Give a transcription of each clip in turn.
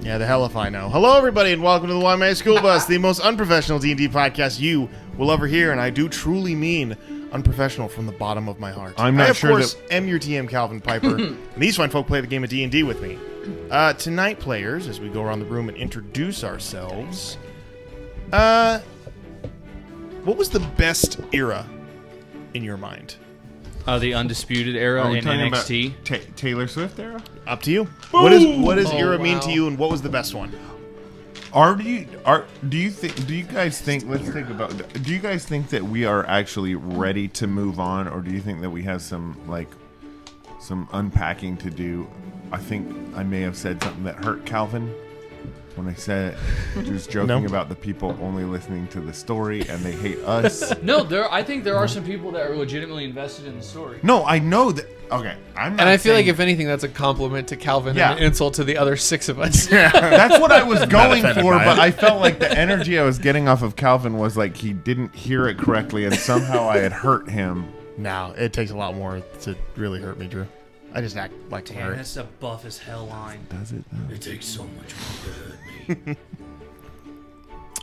Yeah, the hell if I know. Hello, everybody, and welcome to the Why School Bus, the most unprofessional D&D podcast you will ever hear, and I do truly mean unprofessional from the bottom of my heart. I'm not sure I, of course, am your TM, Calvin Piper, and these fine folk play the game of D&D with me. Tonight, players, as we go around the room and introduce ourselves, what was the best era in your mind? The Undisputed era in NXT. Taylor Swift era? Up to you. Boom! What does era mean to you, and what was the best one? Do you guys think that we are actually ready to move on, or do you think that we have some unpacking to do? I think I may have said something that hurt Calvin when I said just joking about the people only listening to the story and they hate us. No, I think there are some people that are legitimately invested in the story. No, I know that. Okay, I feel like if anything, that's a compliment to Calvin and an insult to the other 6 of us. Yeah, that's what I was going for, but I felt like the energy I was getting off of Calvin was like he didn't hear it correctly, and somehow I had hurt him. No, it takes a lot more to really hurt me, Drew. I just act like to hurt. That's a buff as hell line. Does it, though? It takes so much more to hurt me.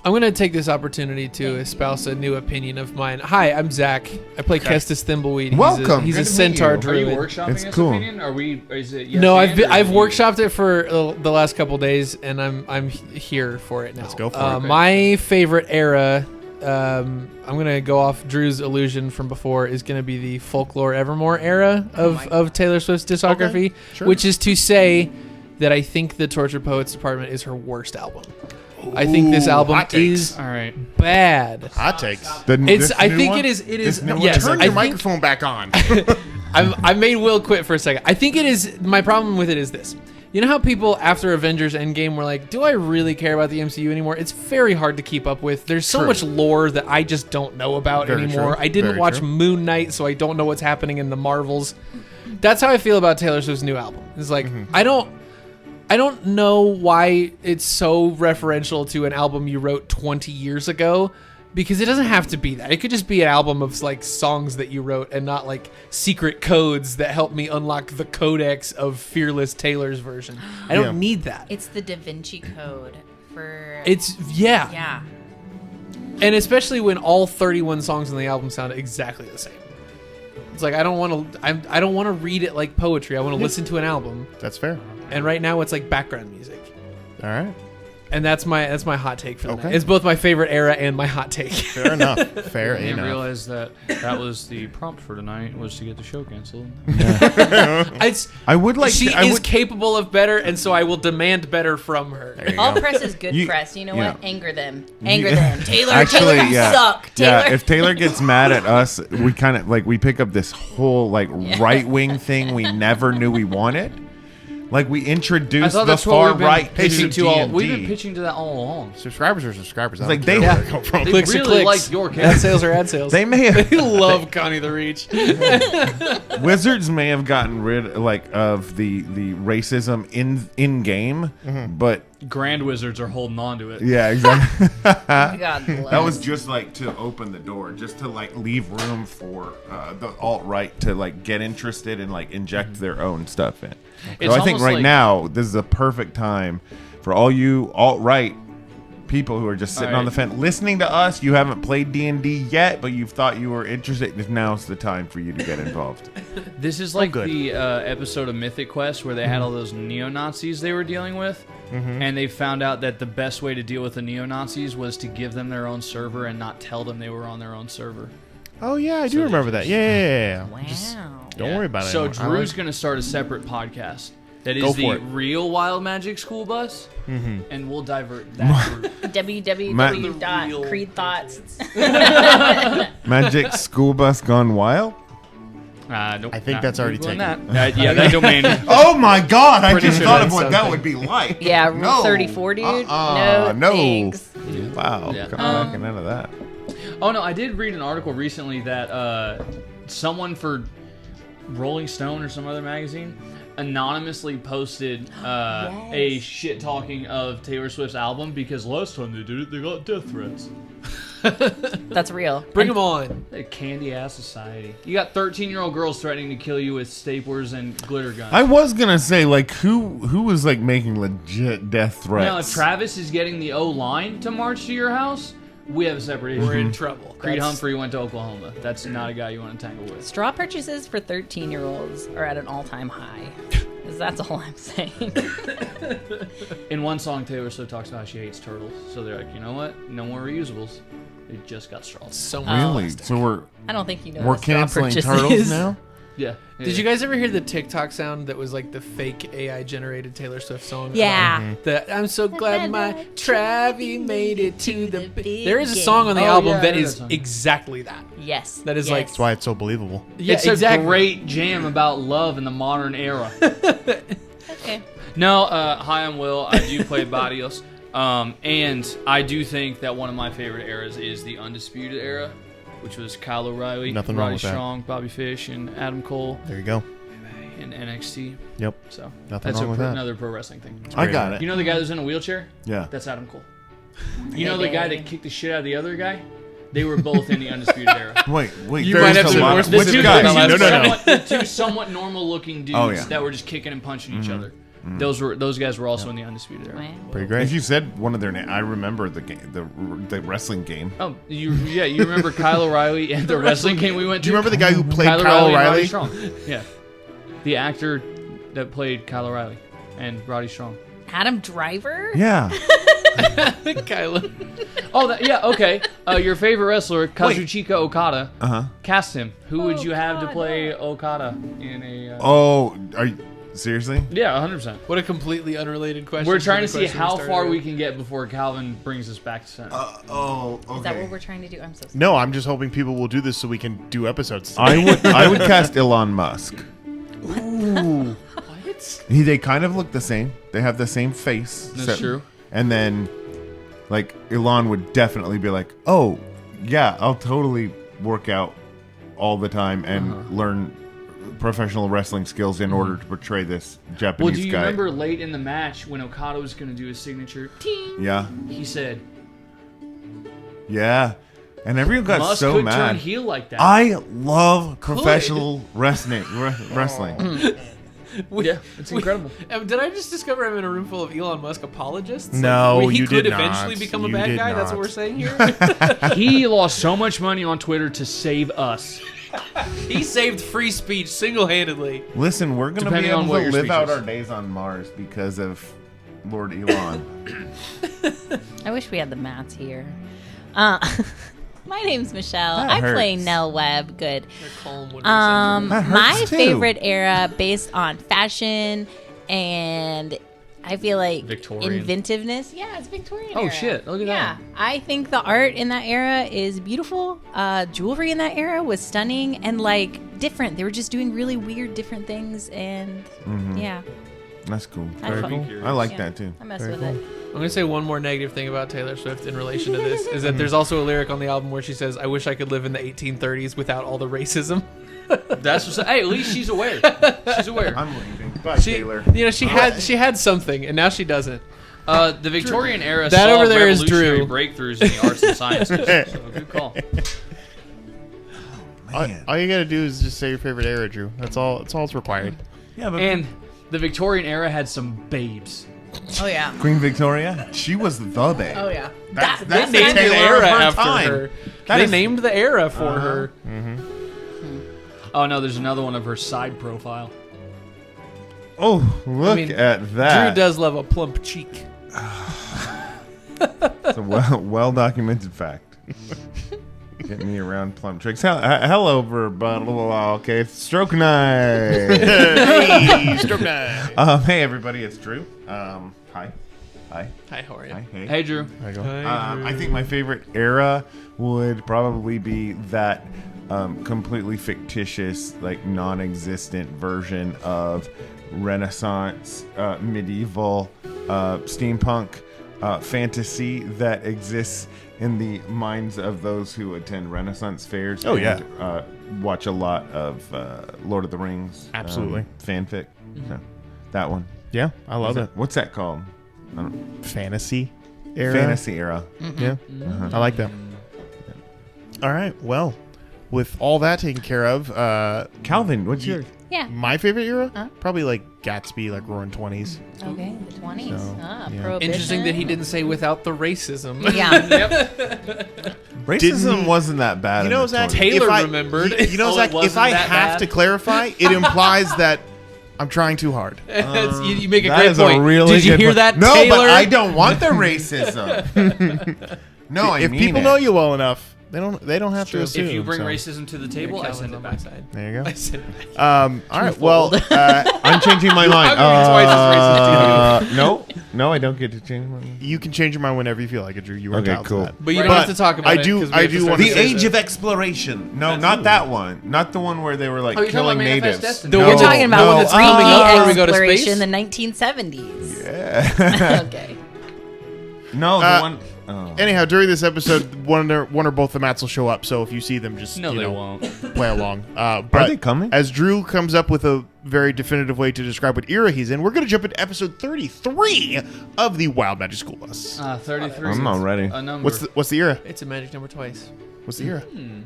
I'm going to take this opportunity to espouse a new opinion of mine. Hi, I'm Zach. I play Kestis Thimbleweed. Welcome. He's Good a to meet centaur you. druid. Are you workshopping It's this cool. opinion? Is it yes No, and, I've or workshopped it for the last couple days, and I'm here for it now. Let's go for it. My favorite era, I'm gonna go off Drew's illusion from before, is gonna be the Folklore Evermore era of Taylor Swift's discography, sure. which is to say that I think the Tortured Poets Department is her worst album. I think this album is All right. bad. Hot takes. I think it is. Yes, Turn I your think- microphone back on. I made Will quit for a second. I think it is. My problem with it is this. You know how people after Avengers Endgame were like, do I really care about the MCU anymore? It's very hard to keep up with. There's so much lore that I just don't know about Very anymore. true. I didn't Very watch true. Moon Knight, so I don't know what's happening in the Marvels. That's how I feel about Taylor Swift's new album. It's like, I don't know why it's so referential to an album you wrote 20 years ago, because it doesn't have to be that. It could just be an album of like songs that you wrote and not like secret codes that help me unlock the codex of Fearless Taylor's version. I don't need that. It's the Da Vinci Code for... Yeah. Yeah. And especially when all 31 songs on the album sound exactly the same. It's like I don't want to read it like poetry. I want to listen to an album. That's fair. And right now it's like background music. All right. And that's my hot take for the Okay. night. It's both my favorite era and my hot take. Fair enough. Fair I didn't enough. realize that was the prompt for tonight, was to get the show canceled. I would like. She to, I is would, capable of better, and so I will demand better from her. There you All go. press is good You- press. You know yeah. what? Anger them. Anger them. Taylor, Actually, you yeah. suck. Taylor. Yeah, if Taylor gets mad at us, we kind of we pick up this whole right wing thing we never knew we wanted. Like we I introduced thought the that's what far we've been right pitching to to all. D&D. We've been pitching to that all along. Subscribers are subscribers. I Like don't care they- where they come from. They Clicks are really clicks. like your Ad character. sales are ad sales. They may have They love Connie the Reach. Wizards may have gotten rid of the racism in game, but Grand Wizards are holding on to it. yeah, exactly. God bless. That was just to open the door, just to leave room for the alt right to get interested and inject their own stuff in. It's So I think almost right like- now this is a perfect time for all you alt right people who are just sitting All on the right. fence, listening to us. You haven't played D&D yet, but you thought you were interested. Now's the time for you to get involved. This is like good. the episode of Mythic Quest where they had all those neo-Nazis they were dealing with, and they found out that the best way to deal with the neo-Nazis was to give them their own server and not tell them they were on their own server. Oh, yeah, I do remember that. Yeah. Wow. Don't worry about it So anymore. Drew's going to start a separate podcast that Go is for the it. real Wild Magic School Bus, and we'll divert that route. www.creedthoughts. Magic School Bus Gone Wild? Nope, I think not that's already Googling taken. That. Yeah, that domain. Oh my God! I Pretty just sure thought of that's what that something. would be like. Yeah, Rule No. 34, dude. No. Thanks. Wow. Yeah. Come back and none of that. Oh no, I did read an article recently that someone for Rolling Stone or some other magazine anonymously posted a shit talking of Taylor Swift's album because last time they did it, they got death threats. That's real. Bring them on. A candy ass society. You got 13-year-old girls threatening to kill you with staplers and glitter guns. I was gonna say, like, who was like making legit death threats? Now, if Travis is getting the O-line to march to your house, we have a separate issue. We're in trouble. Creed Humphrey went to Oklahoma. That's not a guy you want to tangle with. Straw purchases for 13-year-olds are at an all-time high. 'Cause that's all I'm saying. In one song, Taylor Swift talks about how she hates turtles. So they're like, you know what? No more reusables. They just got straws. So Really? So I don't think you know we're what straw canceling purchase turtles is. now? Yeah. Did you guys ever hear the TikTok sound that was like the fake AI generated Taylor Swift song? Yeah. I'm so glad my Travie made it to the. There is a game. song on the Oh, album yeah, I that heard is that song. exactly that. Yes. That is yes. like- That's why it's so believable. Yeah, It's exactly. a great jam about love in the modern era. Okay. No, hi, I'm Will. I do play Barrios. And I do think that one of my favorite eras is the Undisputed era, which was Kyle O'Reilly, Nothing wrong Roddy with that. Strong, Bobby Fish, and Adam Cole There you go. in NXT. Yep. So Nothing that's wrong with that. another pro wrestling thing. I got it. You know the guy that's in a wheelchair? Yeah. That's Adam Cole. You know the guy that kicked the shit out of the other guy? They were both in the Undisputed era. Wait. You there's might have a some lot more of- The which specific guy? about that last the two somewhat normal-looking dudes Oh, yeah. that were just kicking and punching each other. Those guys were also in the Undisputed era. Wow. Pretty great. If you said one of their names, I remember the game, the wrestling game. Oh, you remember Kyle O'Reilly and the wrestling game we went to? Do you remember the guy who played Kyle Kyle O'Reilly? And Roddy O'Reilly? Strong. Yeah, the actor that played Kyle O'Reilly and Roddy Strong. Adam Driver? Yeah. Kyla. Oh, yeah, okay. Your favorite wrestler, Kazuchika Okada. Cast him. Who would you have to play Okada in a? Oh, are you seriously? Yeah, 100%. What a completely unrelated question. We're to trying the to see question how started far with. we can get before Calvin brings us back to center. Oh, okay. Is that what we're trying to do? I'm so sorry. No, I'm just hoping people will do this so we can do episodes. I would cast Elon Musk. What? They kind of look the same. They have the same face. That's true. And then, like, Elon would definitely be like, "Oh, yeah, I'll totally work out all the time and learn professional wrestling skills in order to portray this Well, Japanese do you guy." remember late in the match when Okada was going to do his signature? Ting! Yeah, He said, yeah. And everyone got Musk so could mad. turn heel like that. I love professional wrestling. Yeah, it's incredible. Did I just discover I'm in a room full of Elon Musk apologists? No, Like, he you could did eventually not. become a You bad did guy. That's what not. we're saying here. He lost so much money on Twitter to save us. He saved free speech single-handedly. Listen, we're going to be Depending on able what to your live speech out is. our days on Mars because of Lord Elon. I wish we had the mats here. My name's Michelle. That I play hurts. Nell Webb. Good. They're calm when we send That hurts My too. favorite era based on fashion and I feel like Victorian. inventiveness. Yeah, it's Victorian. Oh, era. shit. Look at yeah. that. I think the art in that era is beautiful. Jewelry in that era was stunning and like different. They were just doing really weird, different things, and yeah, That's cool. I had fun. I like Yeah. that too. I mess with it. I'm going to say one more negative thing about Taylor Swift in relation to this is that there's also a lyric on the album where she says, "I wish I could live in the 1830s without all the racism." That's what's. Hey, at least she's aware. She's aware. I'm leaving. Bye, She, Taylor. you know, she had something, and now she doesn't. The Victorian era That saw over there is revolutionary Drew. breakthroughs in the arts and sciences. So good call. All you gotta do is just say your favorite era, Drew. That's all. That's all it's required. Yeah, but And the Victorian era had some babes. Oh yeah. Queen Victoria, she was the babe. Oh yeah. That's They the named the Taylor era of her after time. her. That They is- named the era for her. Oh no, there's another one of her side profile. Oh, look mean, at that. Drew does love a plump cheek. It's a well documented fact. Get me around plum tricks. Hello, everybody. Okay, it's stroke night. Hey, stroke night. Hey, everybody, it's Drew. Hi. Hi. Hi, how are you? Hi. Hey. Hey Drew. There you go. I think my favorite era would probably be that completely fictitious, like non-existent version of Renaissance, medieval, steampunk fantasy that exists in the minds of those who attend Renaissance fairs. Oh, and, watch a lot of Lord of the Rings. Absolutely. Fanfic. So, that one. Yeah, I love it. What's that called? Fantasy era. Fantasy era. Yeah, I like that. All right. Well, with all that taken care of, Calvin, what's yours? Yeah. my favorite era, probably like Gatsby, like Roaring 20s. Okay, the 20s. So, yeah. Prohibition. Interesting that he didn't say without the racism. Yeah. Racism wasn't that bad. You know, in the Zach, 20s. Taylor if I- remembered. You know, Oh, it Zach, if wasn't I that have bad? to clarify, it implies that I'm trying too hard. you make a That great is point. a really Did you good hear point. that, No, Taylor? but I don't want the racism. No, I If mean people it. know you well enough, they don't have to true. assume. If you bring so. racism to the table, I send it back. There you go. I send it back. All right. Well, I'm changing my mind. I'm twice as racist No, I don't get to change my mind. you can change your mind whenever you feel like it, Drew. You were Okay, entitled cool. to that. But you Right. don't But have to talk about I it. do- 'cause we I have to do start wanna The to say Age say of Exploration. No, not that one. Not the one where they were like Oh, you're talking killing about Manifest natives. Destiny. The No, We're talking about no. that's coming up where we go to exploration space? in the 1970s. Yeah. Okay. No, the one. Oh. Anyhow, during this episode, one or both the Mats will show up. So if you see them, just No, you they know, won't. play along. But they coming? As Drew comes up with a very definitive way to describe what era he's in, we're going to jump into episode 33 of the Wild Magic School Bus. 33. I'm not ready. A number. What's the era? It's a magic number twice. What's the era?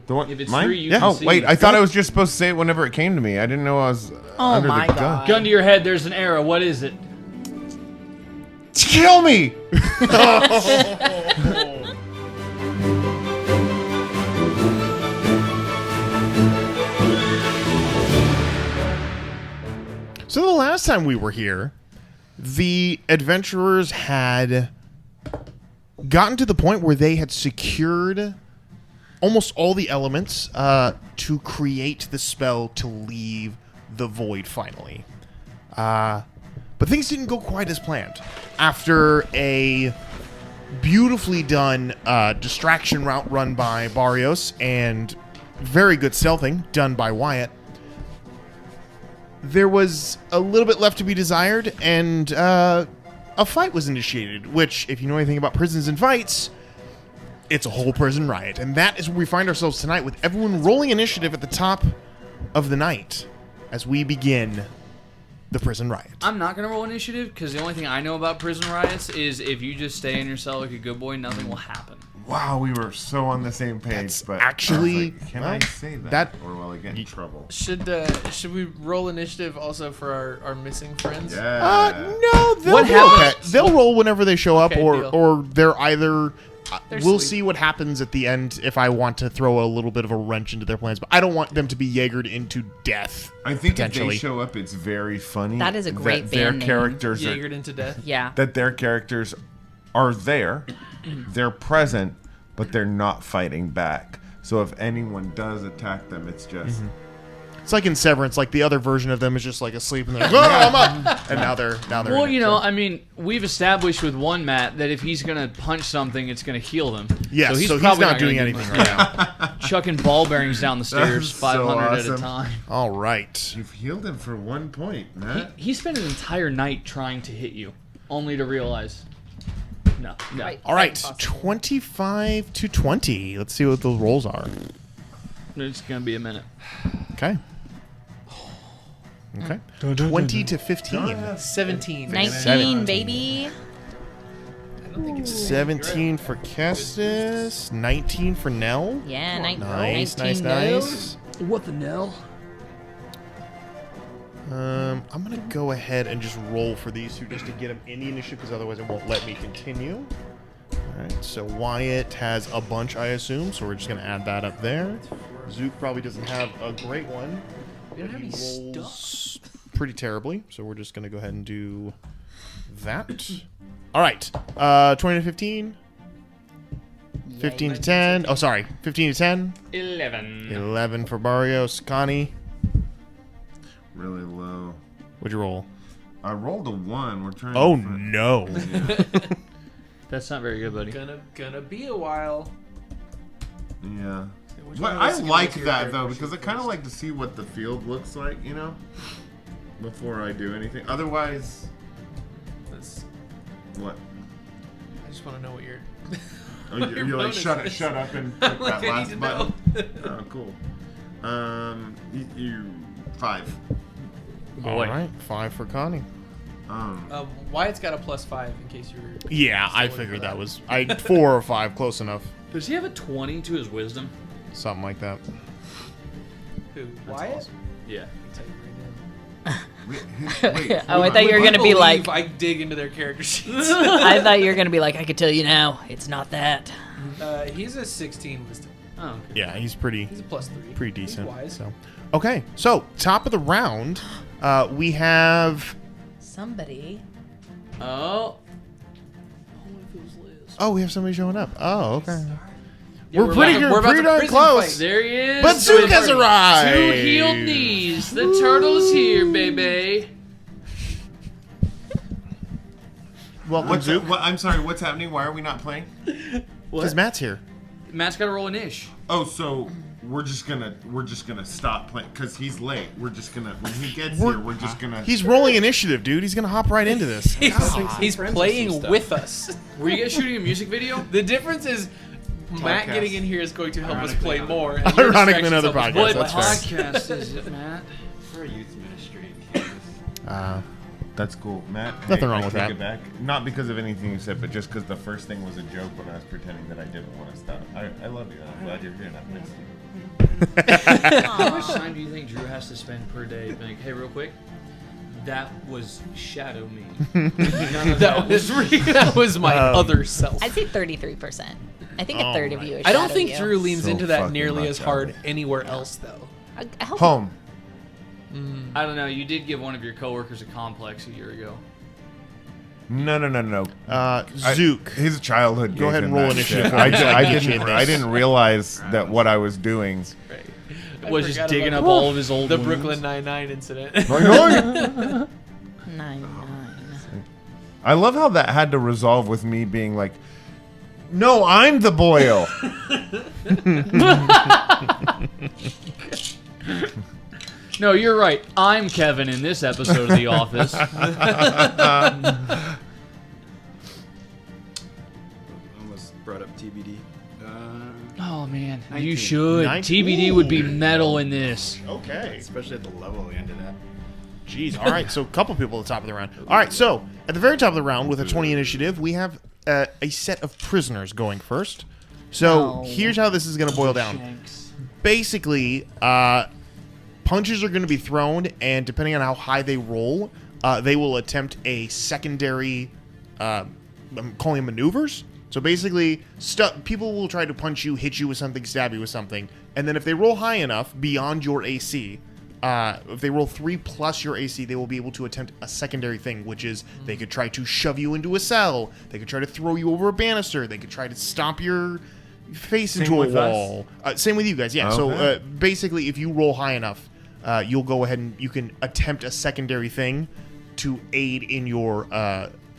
The one, If it's mine? 3, you Yeah. can Oh see. wait, I thought I was just supposed to say it whenever it came to me. I didn't know I was Oh under my the gun. god. Gun to your head, there's an arrow. What is it? Kill me! So the last time we were here, the adventurers had gotten to the point where they had secured almost all the elements to create the spell to leave the void finally. But things didn't go quite as planned. After a beautifully done distraction route run by Barrios and very good stealthing done by Wyatt, there was a little bit left to be desired, and a fight was initiated, which, if you know anything about prisons and fights, it's a whole prison riot. And that is where we find ourselves tonight, with everyone rolling initiative at the top of the night as we begin the prison riot. I'm not going to roll initiative because the only thing I know about prison riots is if you just stay in your cell like a good boy, nothing will happen. Wow, we were so on the same page. That's but actually- I was like, can I well, say that? that- Or will I get in trouble? Should we roll initiative also for our missing friends? Yeah. No, they'll What be happens- okay. They'll roll whenever they show up, Okay, or deal. or they're either. They're We'll sweet. see what happens at the end if I want to throw a little bit of a wrench into their plans, but I don't want them to be Jaegered into death. I think if they potentially. show up, it's very funny. That is a great that their band name. characters are, Jaegered into death. Yeah. that their characters are there, they're present, but they're not fighting back. So if anyone does attack them, it's just It's like in Severance, like the other version of them is just like asleep and they're like, "Oh, I'm up," and now they're Well, in it, you know, so. I mean, we've established with one Matt that if he's going to punch something, it's going to heal them. Yes, so he's probably not gonna doing do anything much. right now. Chucking ball bearings down the stairs, so 500 at a awesome. time. All right. you've healed him for 1 point, Matt. He spent an entire night trying to hit you, only to realize, no. Right. All right. 25 to 20. Let's see what those rolls are. It's going to be a minute. Okay. Okay. 20 to 15. 17. 19, baby. I don't think it's 17 for Kestis. 19 for Nell. Yeah, Nice, 19 nice. What the hell? I'm gonna go ahead and just roll for these two just to get them in the initiative, because otherwise it won't let me continue. All right, so Wyatt has a bunch, I assume, so we're just gonna add that up there. Zook probably doesn't have a great one. We don't have any He rolls stuff. pretty terribly, so we're just gonna go ahead and do that. All right, 20 to 15. 15 to 10. Oh, sorry, 15 to 10. 11. 11 for Barrios. Connie, Really low. what'd you roll? I rolled a 1. We're trying Oh to find- no. That's not very good, buddy. Gonna be a while. Yeah. Which But one of I us is gonna like do your that character though, because I sheet kind of first? like to see what the field looks like, you know, before I do anything. Otherwise, That's- what? I just want to know what you're. Oh, you're like shut up and click Like, that I need last to button. know. Oh, cool. You 5. All Boy. right, 5 for Connie. Wyatt's got a +5 in case you were. Yeah, I Still figured waiting for that was 4 or 5, close enough. Does he have a 20 to his wisdom? something like that. Who? Wyatt? Yeah. Wait, Oh, I thought you were gonna be like. I dig into their character sheets. I thought you were gonna be like. I could tell you now, it's not that. He's a 16 wisdom. Oh, okay. Yeah, he's pretty He's a +3. pretty decent. He's wise. So, okay, so top of the round, we have. Somebody. Oh. Oh, we have somebody showing up. Oh, okay. Yeah, we're pretty we're about to darn prison close. fight. There he is. Bazooka's arrived. 2 healed knees. The turtle's here, baby. Welcome, Zook. I'm sorry. What's happening? Why are we not playing? Because Matt's here. Matt's got to roll an ish. Oh, so we're just gonna stop playing because he's late. We're just gonna when he gets We're- here, we're just gonna. He's rolling initiative, dude. He's gonna hop right into this. He's playing with us. Were you guys shooting a music video? The difference is Matt Podcast. getting in here is going to help us play Ironically, more. Ironically, another podcast. What That's fair. podcast is it, Matt? For a youth ministry campus. That's cool, Matt. Nothing wrong I with take that. It back. Not because of anything you said, but just because the first thing was a joke when I was pretending that I didn't want to stop. I love you. I'm glad you're here. And I've missed you. How much time do you think Drew has to spend per day? Like, hey, real quick. That was shadow me. None of That was my other self. I'd say 33%. I think a third of you is I don't shadow think you. Drew leans So into that fucking nearly much as hard of it. anywhere else, though. I hope Home. I don't know. You did give one of your coworkers a complex a year ago. No. Zook. His childhood. Go gave ahead and him roll that initiative shit. for me so I I can get you didn't. in this. I didn't realize that what I was doing. Was just forgot digging about up all of his old The wounds. Brooklyn Nine-Nine incident. 9. I love how that had to resolve with me being like, "No, I'm the Boyle." No, you're right. I'm Kevin in this episode of The Office. Almost brought up TBD. Oh man, 19. you should. 19. TBD would be metal in this. Okay. Especially at the level we ended at. Jeez. All right. So a couple people at the top of the round. All right. So at the very top of the round with a 20 initiative, we have a set of prisoners going first. So No. here's how this is going to boil down. Basically, punches are going to be thrown, and depending on how high they roll, they will attempt a secondary. I'm calling them maneuvers. So basically, people will try to punch you, hit you with something, stab you with something, and then if they roll high enough beyond your AC, if they roll 3 plus your AC, they will be able to attempt a secondary thing, which is they could try to shove you into a cell, they could try to throw you over a banister, they could try to stomp your face into a with us? wall. Same with you guys, yeah. So Okay. basically, if you roll high enough, you'll go ahead and you can attempt a secondary thing to aid in your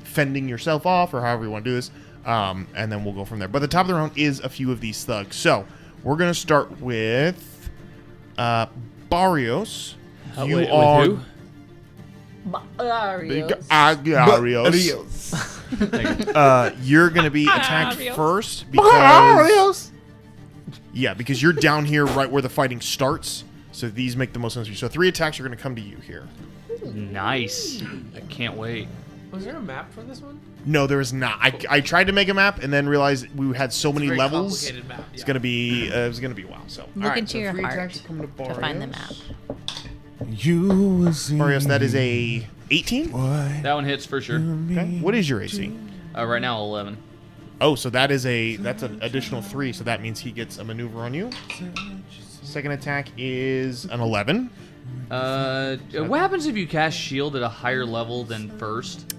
fending yourself off, or however you want to do this. And then we'll go from there. But the top of the round is a few of these thugs. So we're gonna start with Barrios. You With are who? Barrios. You're gonna be attacked first because because you're down here right where the fighting starts. So these make the most sense for you. So 3 attacks are gonna come to you here. Nice. I can't wait. Was there a map for this one? No, there is not. I tried to make a map and then realized we had so many Very levels. complicated map. It's gonna be a while. So Look into your 3 heart attacks come to to find the map. You will see. Barrios, that is a 18. What? That one hits for sure. Okay. What is your AC? Right now, 11. Oh, so that's an additional 3. So that means he gets a maneuver on you. Second attack is an 11. What happens if you cast shield at a higher level than first?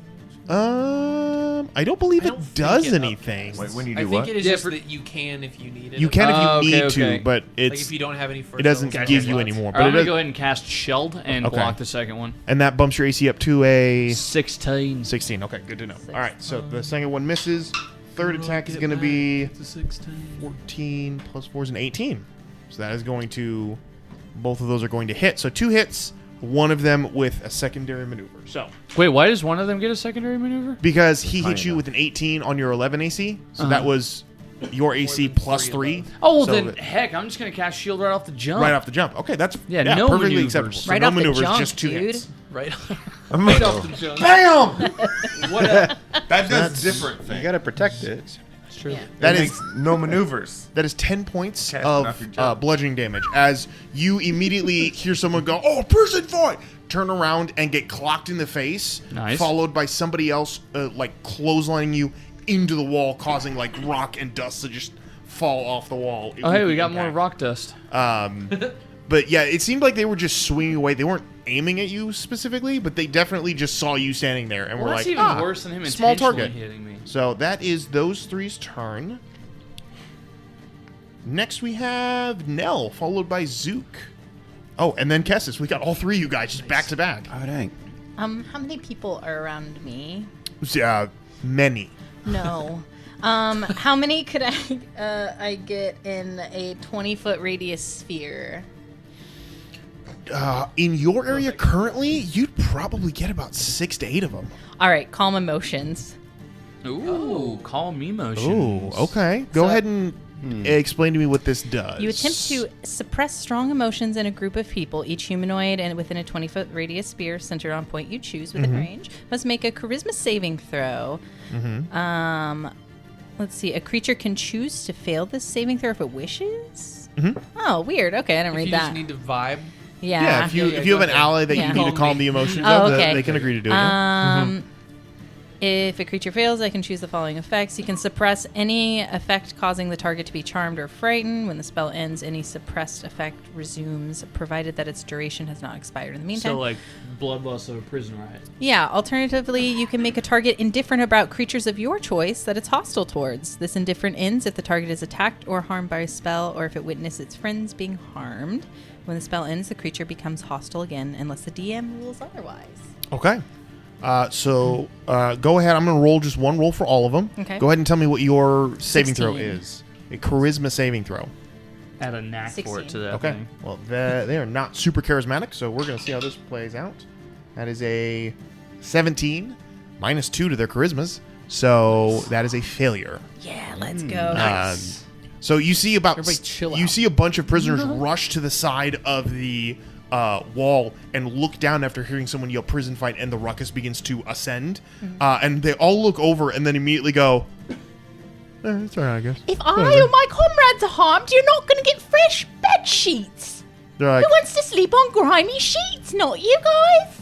I don't believe I don't it think does it anything. Wait, when you I do think what? it is Yeah, just for- that you can if you need it. You can if you Oh, okay, need okay. to, but Like it's if you don't have any first it doesn't level give you slots. any more. All But right, I'm it gonna does, go ahead and cast Shelled and Okay. block the second one. and that bumps your AC up to a 16. 16. Okay, good to know. All right, so the second one misses. Third attack is going to be 14 plus 4 is an 18. So that is going to, both of those are going to hit. So 2 hits, one of them with a secondary maneuver. So Wait, why does one of them get a secondary maneuver? because he hit you with an 18 on your 11 AC, so that was your AC than plus 3 3. Oh, well, So then that- heck, I'm just gonna cast shield right off the jump. right off the jump. Okay, that's Yeah, no perfectly maneuvers. acceptable. So Right no off the maneuvers, jump, just 2 dude. hits. Right. Right off the jump. Bam! What a, That does different You things. gotta protect it. It's true. Yeah. That It is makes no maneuvers. that is 10 points Casting off your of job. bludgeoning damage as you immediately hear someone go, "Oh, prison fight!" Turn around and get clocked in the face, Nice. followed by somebody else like clotheslining you into the wall, causing like rock and dust to just fall off the wall. Oh, hey, with we the got more impact. rock dust. But yeah, it seemed like they were just swinging away. They weren't aiming at you specifically, but they definitely just saw you standing there and Well, were that's like, even worse than him small intentionally target. hitting me. So that is those three's turn. Next we have Nell, followed by Zook. Oh, and then Kessis. We got all three of you guys just back to back. Oh, dang. How many people are around me? Many. No. How many could I get in a 20-foot radius sphere? In your area currently, you'd probably get about 6 to 8 of them. All right, calm emotions. Ooh, calm emotions. Ooh, okay. Go So- ahead and explain to me what this does. You attempt to suppress strong emotions in a group of people. Each humanoid and within a 20-foot radius sphere centered on point you choose within range must make a charisma saving throw. Let's see. A creature can choose to fail this saving throw if it wishes. Oh, weird. Okay, I didn't If read you that. just need to vibe. Yeah. Yeah, if you Yeah, if you have go an ahead. ally that Yeah. you need to Calm calm me. the emotions Oh, of, okay. they can agree to do it. Yeah. If a creature fails, I can choose the following effects. You can suppress any effect causing the target to be charmed or frightened. When the spell ends, any suppressed effect resumes, provided that its duration has not expired in the meantime. So, like, bloodlust of a prison riot. Yeah, alternatively, you can make a target indifferent about creatures of your choice that it's hostile towards. This indifferent ends if the target is attacked or harmed by a spell, or if it witnesses its friends being harmed. When the spell ends, the creature becomes hostile again, unless the DM rules otherwise. Okay. So go ahead. I'm going to roll just one roll for all of them. Okay. Go ahead and tell me what your saving throw 16. is. A charisma saving throw. Add a knack for it 16. to that Okay. thing. Well, they are not super charismatic, so we're going to see how this plays out. That is a 17, minus 2 to their charismas. So that is a failure. Yeah, let's go. So you see Everybody chill you out. see a bunch of prisoners rush to the side of the wall and look down after hearing someone yell prison fight, and the ruckus begins to ascend. And they all look over and then immediately go, it's all right, I guess. If I or my comrades are harmed, you're not going to get fresh bed sheets. They're like, Who wants to sleep on grimy sheets? Not you guys.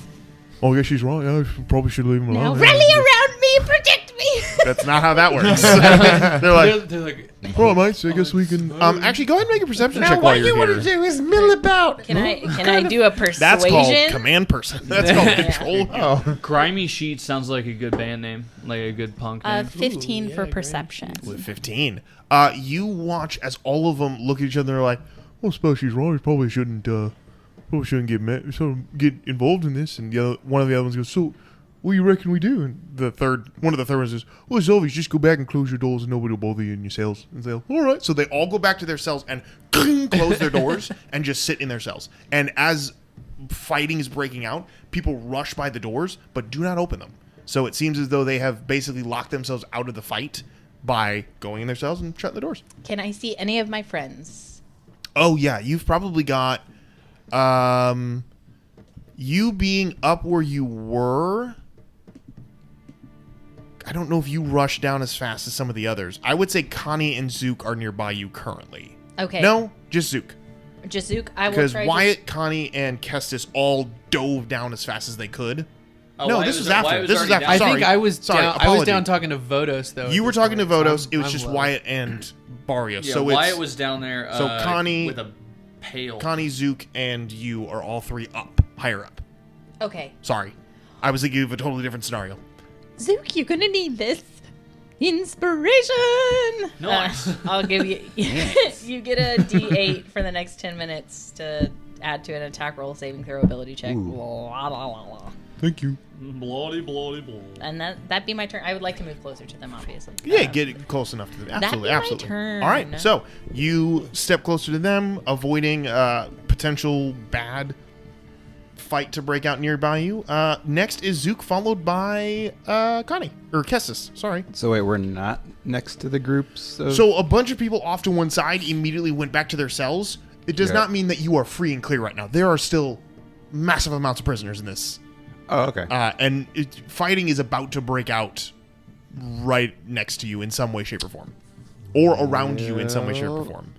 oh, I guess she's right. I probably should leave him Now alone. rally around me and protect me. That's not how that works. They're like, They're like, all right, mate, so I guess we can... actually, go ahead and make a perception check while you're here. do is mill about. Can I do a persuasion? That's called command person. That's called control. Oh, Grimy Sheet sounds like a good band name, like a good punk name. 15 for perception. With 15. You watch as all of them look at each other and they're like, well, I suppose she's right. We probably shouldn't get involved in this. And one of the other ones goes, so what do you reckon we do? And one of the third ones says, well, it's obvious. Just go back and close your doors and nobody will bother you in your cells. And they'll, all right. So they all go back to their cells and close their doors and just sit in their cells. And as fighting is breaking out, people rush by the doors, but do not open them. So it seems as though they have basically locked themselves out of the fight by going in their cells and shutting the doors. Can I see any of my friends? Oh, yeah. You've probably got... you being up where you were... I don't know if you rush down as fast as some of the others. I would say Connie and Zook are nearby you currently. Okay. No, just Zook. Just Zook. I will Because try Wyatt, Connie, and Kestis all dove down as fast as they could. Oh, No, Wyatt this was after. Wyatt This was already after. down. I think I was Sorry, down. I was apology. down talking to Vodos though. You at were this talking to point, so Vodos. It was I'm just low. Wyatt and Barrios. Yeah, So Wyatt it's was down there so Connie- with a pail. Connie, Zook, and you are all three up, higher up. Okay. Sorry. I was thinking of a totally different scenario. Zook, you're going to need this. Inspiration. Nice. I'll give you... you get a D8 for the next 10 minutes to add to an attack roll saving throw ability check. Blah, blah, blah, blah. Thank you. Bloody, bloody, bloody. And that'd be my turn. I would like to move closer to them, obviously. Yeah, get close enough to them. Absolutely, be my absolutely. turn. All right, so you step closer to them, avoiding potential bad fight to break out nearby you. Next is Zook, followed by Connie or Kessis. Sorry. So wait, we're not next to the groups of... So a bunch of people off to one side immediately went back to their cells. It does Yeah. not mean that you are free and clear right now. There are still massive amounts of prisoners in this. Oh, okay. And fighting is about to break out right next to you in some way, shape, or form, or around you in some way, shape, or form.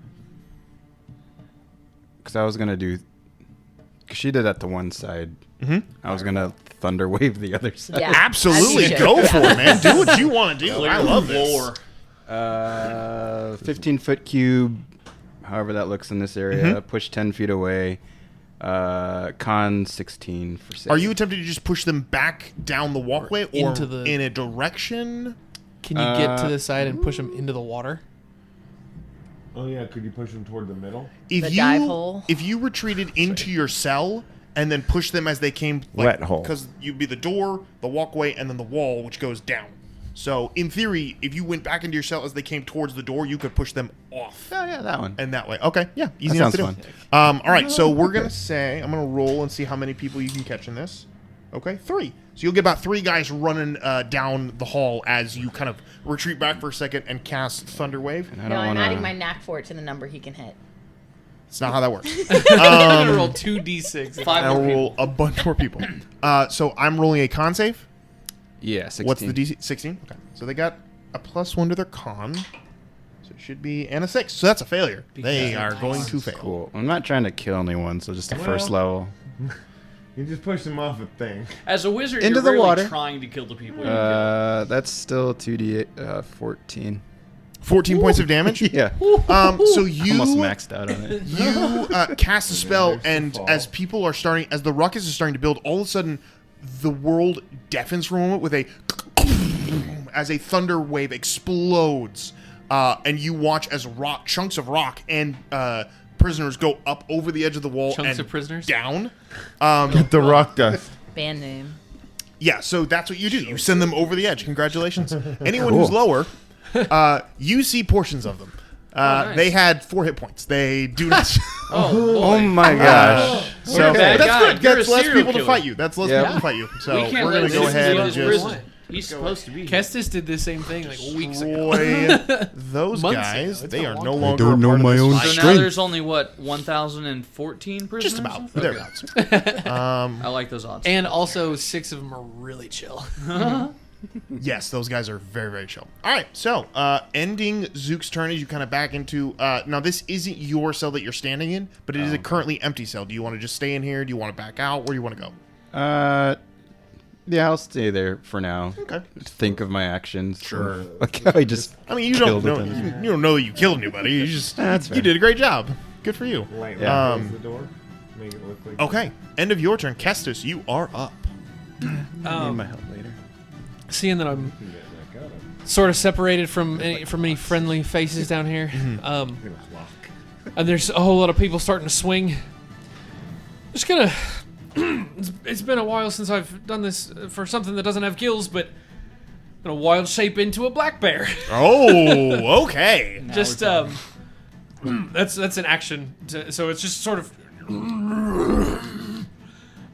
Because I was gonna do. Cause she did at the one side. Mhm. I was gonna thunder wave the other side. Yeah. Absolutely, As you go should. for it, man. Do what you want to do. I love this. 15-foot cube. However that looks in this area. Push 10 feet away. Con 16 for save. Are you attempting to just push them back down the walkway or into the- in a direction? Can you get to the side and push them into the water? Oh yeah, could you push them toward the middle? If The you dive hole? if you retreated into your cell and then push them as they came, Wet hole. because you'd be the door, the walkway, and then the wall, which goes down. So in theory, if you went back into your cell as they came towards the door, you could push them off. Oh yeah, that one. And that way, okay, yeah, easy That enough to do. sounds All right, so we're gonna say I'm gonna roll and see how many people you can catch in this. Okay, 3. So you'll get about 3 guys running down the hall as you kind of retreat back for a second and cast Thunder Wave. And I No, don't I'm wanna. adding my knack for it to the number he can hit. It's not how that works. I'm gonna roll 2d6. I'll roll a bunch more people. So I'm rolling a con save. Yeah, 16. What's the DC? 16. Okay, so they got a +1 to their con. So it should be and a 6. So that's a failure. They are going to fail. Cool. I'm not trying to kill anyone, so just the first level. You just push them off a thing. As a wizard, Into you're the really water. trying to kill the people you kill. That's still 2d8, 14. 14 points of damage. Yeah. So you Almost maxed out on it. you cast a spell, and as people are starting, as the ruckus is starting to build, all of a sudden, the world deafens for a moment with a as a thunder wave explodes, and you watch as chunks of rock and prisoners go up over the edge of the wall Chunks and of prisoners? down. Get the rock dust. Band name. Yeah, so that's what you do. You send them over the edge. Congratulations. Anyone who's lower, you see portions of them. Nice. They had 4 hit points. They do not. Oh my gosh. So bad that's guy. good. You're That's a less serial people to killer. fight you. That's less Yep. people to fight you. So We can't we're let going to go this ahead lead and his just wizard. He's supposed to be here. Kestis did the same thing like weeks ago. destroy those Months guys. ago. It's They been a are long no time. longer. don't a know part of my this own fight. So now Strength. there's only, what, 1,014 prisoners? Just about. Okay. Thereabouts. I like those odds. And also 6 of them are really chill. Yes, those guys are very, very chill. All right, so ending Zook's turn as you kind of back into. Now, this isn't your cell that you're standing in, but it is a currently empty cell. Do you want to just stay in here? Do you want to back out? Where do you want to go? Yeah, I'll stay there for now. Okay. Think of my actions. Sure. Like how I just. I mean, you don't killed know. it. You don't know that you killed anybody. You just That's you fair. did a great job. Good for you. Lightly close the door. Make it look like. Okay, end of your turn, Kestis. You are up. Need my help later. Seeing that I'm sort of separated from any friendly faces down here, and there's a whole lot of people starting to swing. Just gonna. It's been a while since I've done this for something that doesn't have gills, but gonna wild shape into a black bear. Oh, okay. Just that's an action. So it's just sort of.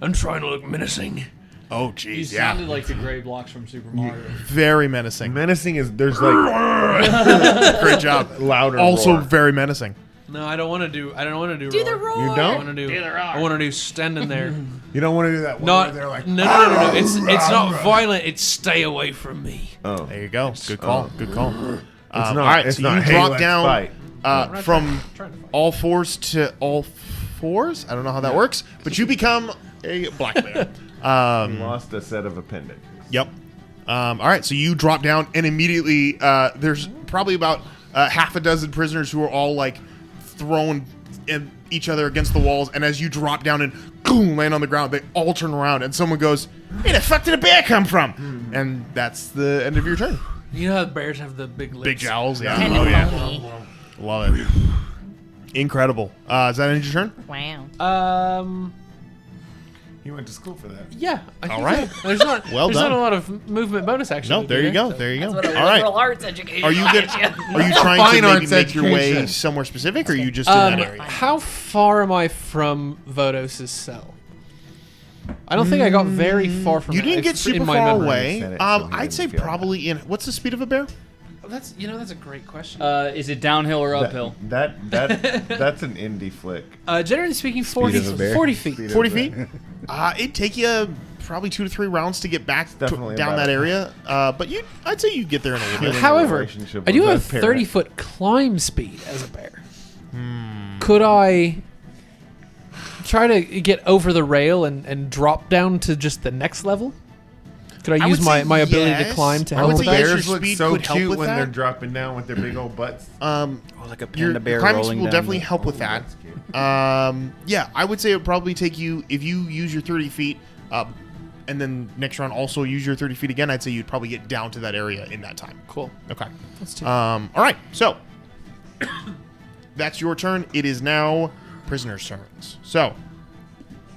I'm trying to look menacing. Oh, He jeez, yeah. sounded like the gray blocks from Super Mario. Very menacing. Menacing is there's like Great job. louder. Also roar. very menacing. No, I don't want to do. Do the roar. You I don't. want to do. I want to do standing there. You don't want to do that. One Not. where they're like. No. It's not violent. It's stay away from me. Oh. There you go. Good call. Good call. It's not. All right, It's so not. you Hey, drop let's down fight. from all fours to all fours. I don't know how that works, but you become a black bear. Lost a set of appendix. Yep. All right, so you drop down, and immediately there's probably about half a dozen prisoners who are all like thrown in each other against the walls. And as you drop down and boom, land on the ground, they all turn around, and someone goes, "Hey, the fuck did a bear come from?" And that's the end of your turn. You know how bears have the big lips. Big jowls, yeah. And Oh a yeah, monkey. love it. Incredible. Is that end of your turn? Wow. He went to school for that. Yeah. I think All right. so. There's not. Well there's done. not a lot of movement bonus action. No, to there do you go. There you go. What a All right. liberal arts education. Are you good? Are you trying Fine to maybe arts make your way education. somewhere specific, or are you just in that area? How far am I from Vodos' cell? I don't think I got very far from You it, didn't get in super my far memory. away. said it, so he I'd didn't say feel probably in. What's the speed of a bear? Oh, that's a great question. Is it downhill or uphill? That's an indie flick. Generally speaking, Speed of a bear. 40 feet. Speed of 40 a feet. bear. It'd take you probably 2 to 3 rounds to get back definitely down about that it. area. But I'd say you get there in a little bit. However, relationship I do with have that parent. 30-foot climb speed as a bear. Could I try to get over the rail and drop down to just the next level? Could I use would say my ability to yes. climb to I help would with say that? yes. Bears your look speed so could help cute with when that. they're dropping down with their big old butts. Like a Your panda bear climbing rolling speed will down definitely the- help with that. That's cute. Yeah, I would say it would probably take you, if you use your 30 feet, and then next round also use your 30 feet again, I'd say you'd probably get down to that area in that time. Cool. Okay. Let's do All right, so that's your turn. It is now prisoners' turns. So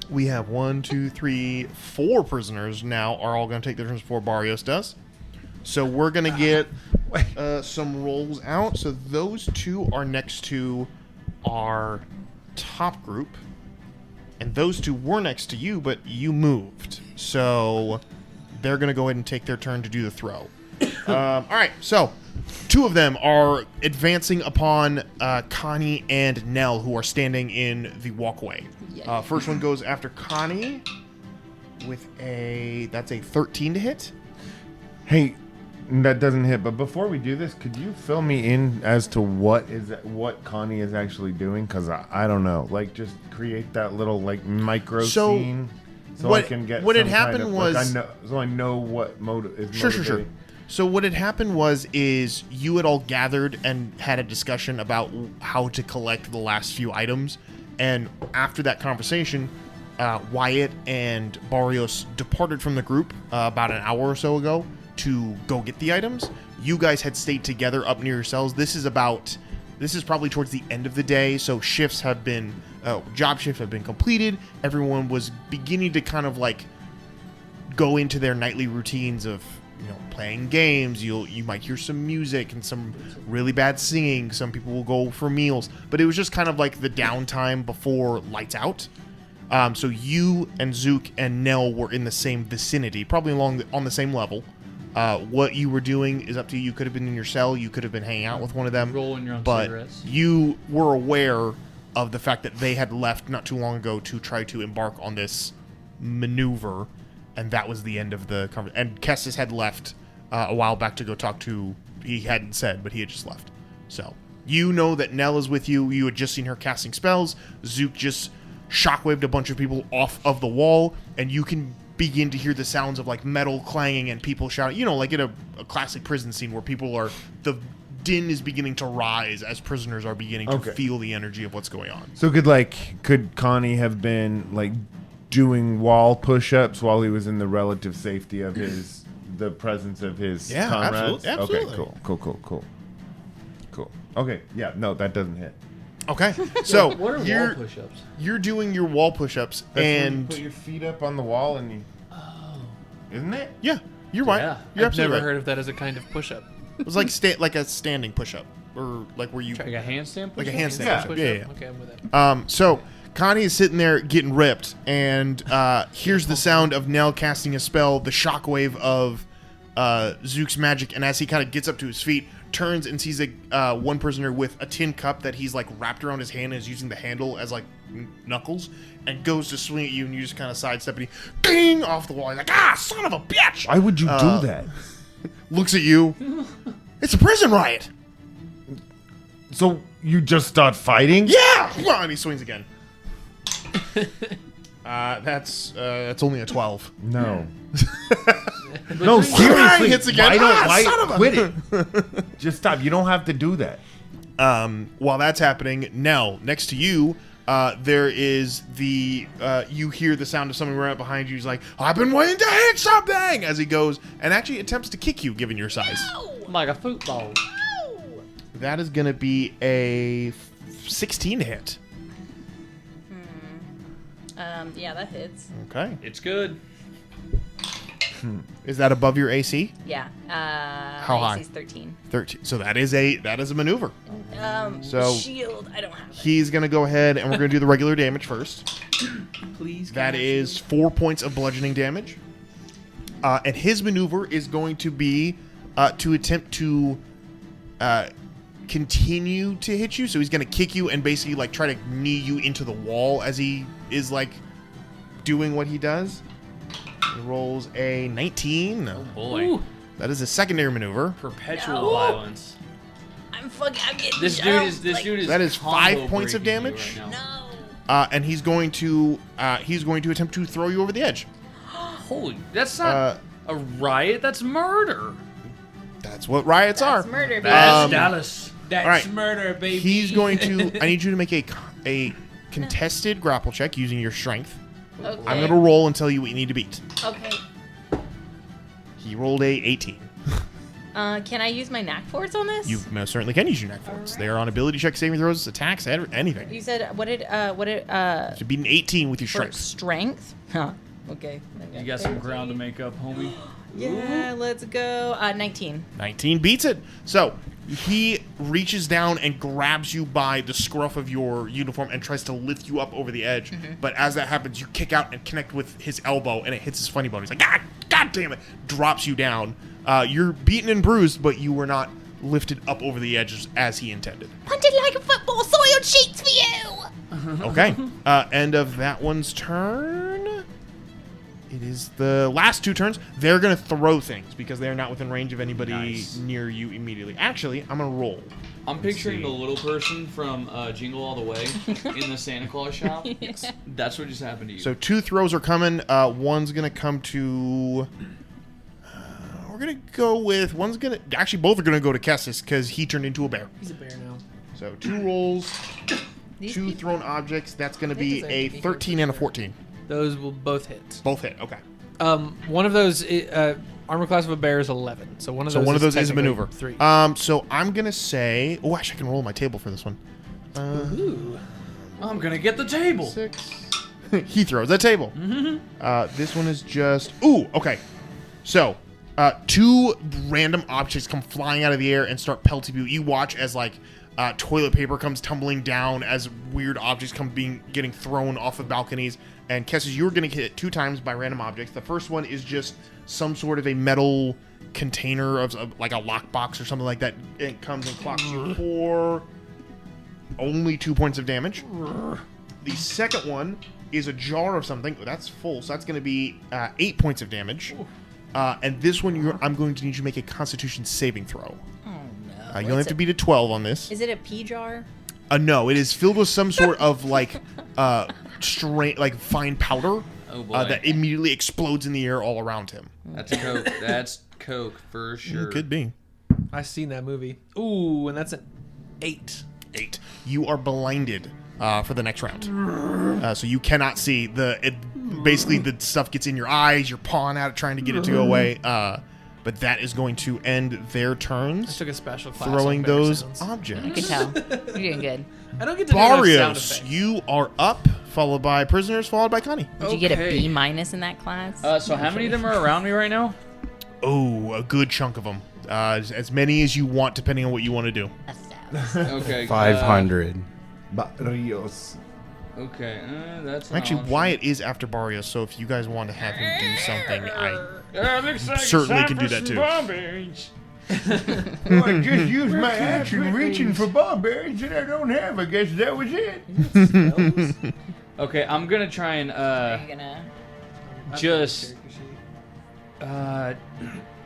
we have 1, 2, 3, 4 prisoners now are all going to take their turns before Barrios does. So we're going to get some rolls out. So those 2 are next to our top group. And those 2 were next to you, but you moved. So they're going to go ahead and take their turn to do the throw. All right, so 2 of them are advancing upon Connie and Nell, who are standing in the walkway. Yeah. First one goes after Connie with that's a 13 to hit. Hey, that doesn't hit. But before we do this, could you fill me in as to what Connie is actually doing? Because I don't know. Like, just create that little like micro So, scene, so what- I can get what had some kind happened of, was- I know what is Sure. motivating. So what had happened is you had all gathered and had a discussion about how to collect the last few items, and after that conversation, Wyatt and Barrios departed from the group about an hour or so ago to go get the items. You guys had stayed together up near yourselves. This is probably towards the end of the day, so job shifts have been completed. Everyone was beginning to kind of like go into their nightly routines of playing games. You might hear some music and some really bad singing. Some people will go for meals, but it was just kind of like the downtime before lights out. So you and Zook and Nell were in the same vicinity, probably on the same level. What you were doing is up to you. You could have been in your cell. You could have been hanging out with one of them. Rolling your own but cigarettes. you were aware of the fact that they had left not too long ago to try to embark on this maneuver, and that was the end of the conversation. And Kestis had left a while back to go talk to, he hadn't said, but he had just left. So you know that Nell is with you. You had just seen her casting spells. Zook just shockwaved a bunch of people off of the wall, and you can begin to hear the sounds of like metal clanging and people shouting, like in a classic prison scene where the din is beginning to rise as prisoners are beginning to feel the energy of what's going on. So could Connie have been like doing wall push-ups while he was in the relative safety of the presence of his Yeah, comrades? absolutely. Okay, cool. Okay, yeah, no, that doesn't hit. Okay, so What are wall you're push-ups? you're doing your wall push-ups, That's when you and put your feet up on the wall and you. Oh. Isn't it? yeah, you're right. Yeah. You're I've absolutely never right. heard of that as a kind of push-up. It was like a standing push-up, or like where you Like a handstand like a push-up? handstand Yeah. push-up. Yeah. Okay, I'm with that. So Connie is sitting there getting ripped, and here's the sound of Nell casting a spell, the shockwave of Zook's magic, and as he kind of gets up to his feet, turns and sees one prisoner with a tin cup that he's like wrapped around his hand and is using the handle as like knuckles, and goes to swing at you, and you just kind of sidestep and he ding off the wall. He's like, son of a bitch! Why would you do that? Looks at you. It's a prison riot. So you just start fighting? Yeah! And he swings again. That's only a 12. No. No, Trying seriously. hits again. Son of a- Quit it. Just stop. You don't have to do that. While that's happening, Nell, next to you, there is you hear the sound of someone right behind you. He's like, I've been waiting to hit something! As he goes and actually attempts to kick you, given your size. Like a football. That is going to be a 16 hit. Yeah, that hits. Okay. It's good. Is that above your AC? Yeah. How high? AC's 13. 13. So that is a maneuver. So Shield, I don't have it. he's going to go ahead and we're going to do the regular damage first. Please. That is 4 points of bludgeoning damage. And his maneuver is going to be to attempt to continue to hit you. So he's going to kick you and basically like try to knee you into the wall as he is like doing what he does. He rolls a 19. Oh boy. That is a secondary maneuver. Perpetual violence. I'm getting This dude is That is combo 5 points of breaking you damage. right now. No. And he's going to attempt to throw you over the edge. Holy, that's not a riot. That's murder. That's what riots That's are. murder, baby. That's Dallas. That's All right. murder, baby. He's going to. I need you to make a contested grapple check using your strength. Okay. I'm going to roll and tell you what you need to beat. Okay. He rolled a 18. Can I use my knack forts on this? You most certainly can use your knack forts. They are on ability check, saving throws, attacks, anything. You said what did To beat an 18 with your for strength. strength? Huh. Okay. You got some ground to make up, homie. Yeah, let's go. 19. 19 beats it. So he reaches down and grabs you by the scruff of your uniform and tries to lift you up over the edge. But as that happens, you kick out and connect with his elbow, and it hits his funny bone. He's like, God damn it! Drops you down. You're beaten and bruised, but you were not lifted up over the edge as he intended. Punted like a football, soiled sheets for you. Okay. End of that one's turn. It is the last 2 turns. They're going to throw things because they're not within range of anybody near you immediately. Actually, I'm going to roll. I'm picturing the little person from Jingle All the Way in the Santa Claus shop. That's what just happened to you. So 2 throws are coming. One's going to come to... we're going to go with... One's going to... Actually, both are going to go to Kessis because he turned into a bear. He's a bear now. So 2 rolls, These 2 people- thrown objects. That's going to They be deserve a to be 13 and a 14. Those will both hit. Both hit. Okay. One of those armor class of a bear is 11. So one of those. is a technically maneuver. 3. So I'm going to say... Oh, actually, I can roll my table for this one. Ooh. I'm gonna get the table. 6. He throws a table. This one is just... Ooh, okay. So, 2 random objects come flying out of the air and start pelting you. You watch as, toilet paper comes tumbling down as weird objects getting thrown off of balconies. And Kessis, you're going to get hit 2 times by random objects. The first one is just some sort of a metal container of like a lockbox or something like that. It comes and clocks you for only 2 points of damage. The second one is a jar of something. That's full, so that's going to be 8 points of damage. And this one, I'm going to need you to make a Constitution saving throw. Oh, no. You only have to beat a 12 on this. Is it a pea jar? No, it is filled with some sort of fine powder Oh boy. that immediately explodes in the air all around him. That's Coke. That's Coke for sure. Could be. I've seen that movie. Ooh, and that's an 8. 8. You are blinded for the next round. So you cannot see. Basically, the stuff gets in your eyes. You're pawing at it, trying to get it to go away. But that is going to end their I turns. took a special class. Throwing on bear those sounds. I can objects. tell. You're doing good. I don't get to do those sound Barrios, effects. you are up, followed by prisoners, followed by Connie. Did you get a Okay. B- in that class? So how many of them are around me right now? Oh, a good chunk of them. As many as you want, depending on what you want to do. Okay. 500. Barrios. Okay. That's Actually, an option. Wyatt is after Barrios, so if you guys want to have him do something, I looks like certainly it's can do time that for too. some barberries. Well, I just used my action reaching for barberries that I don't have. I guess that was it. Okay, I'm gonna try and You're gonna... just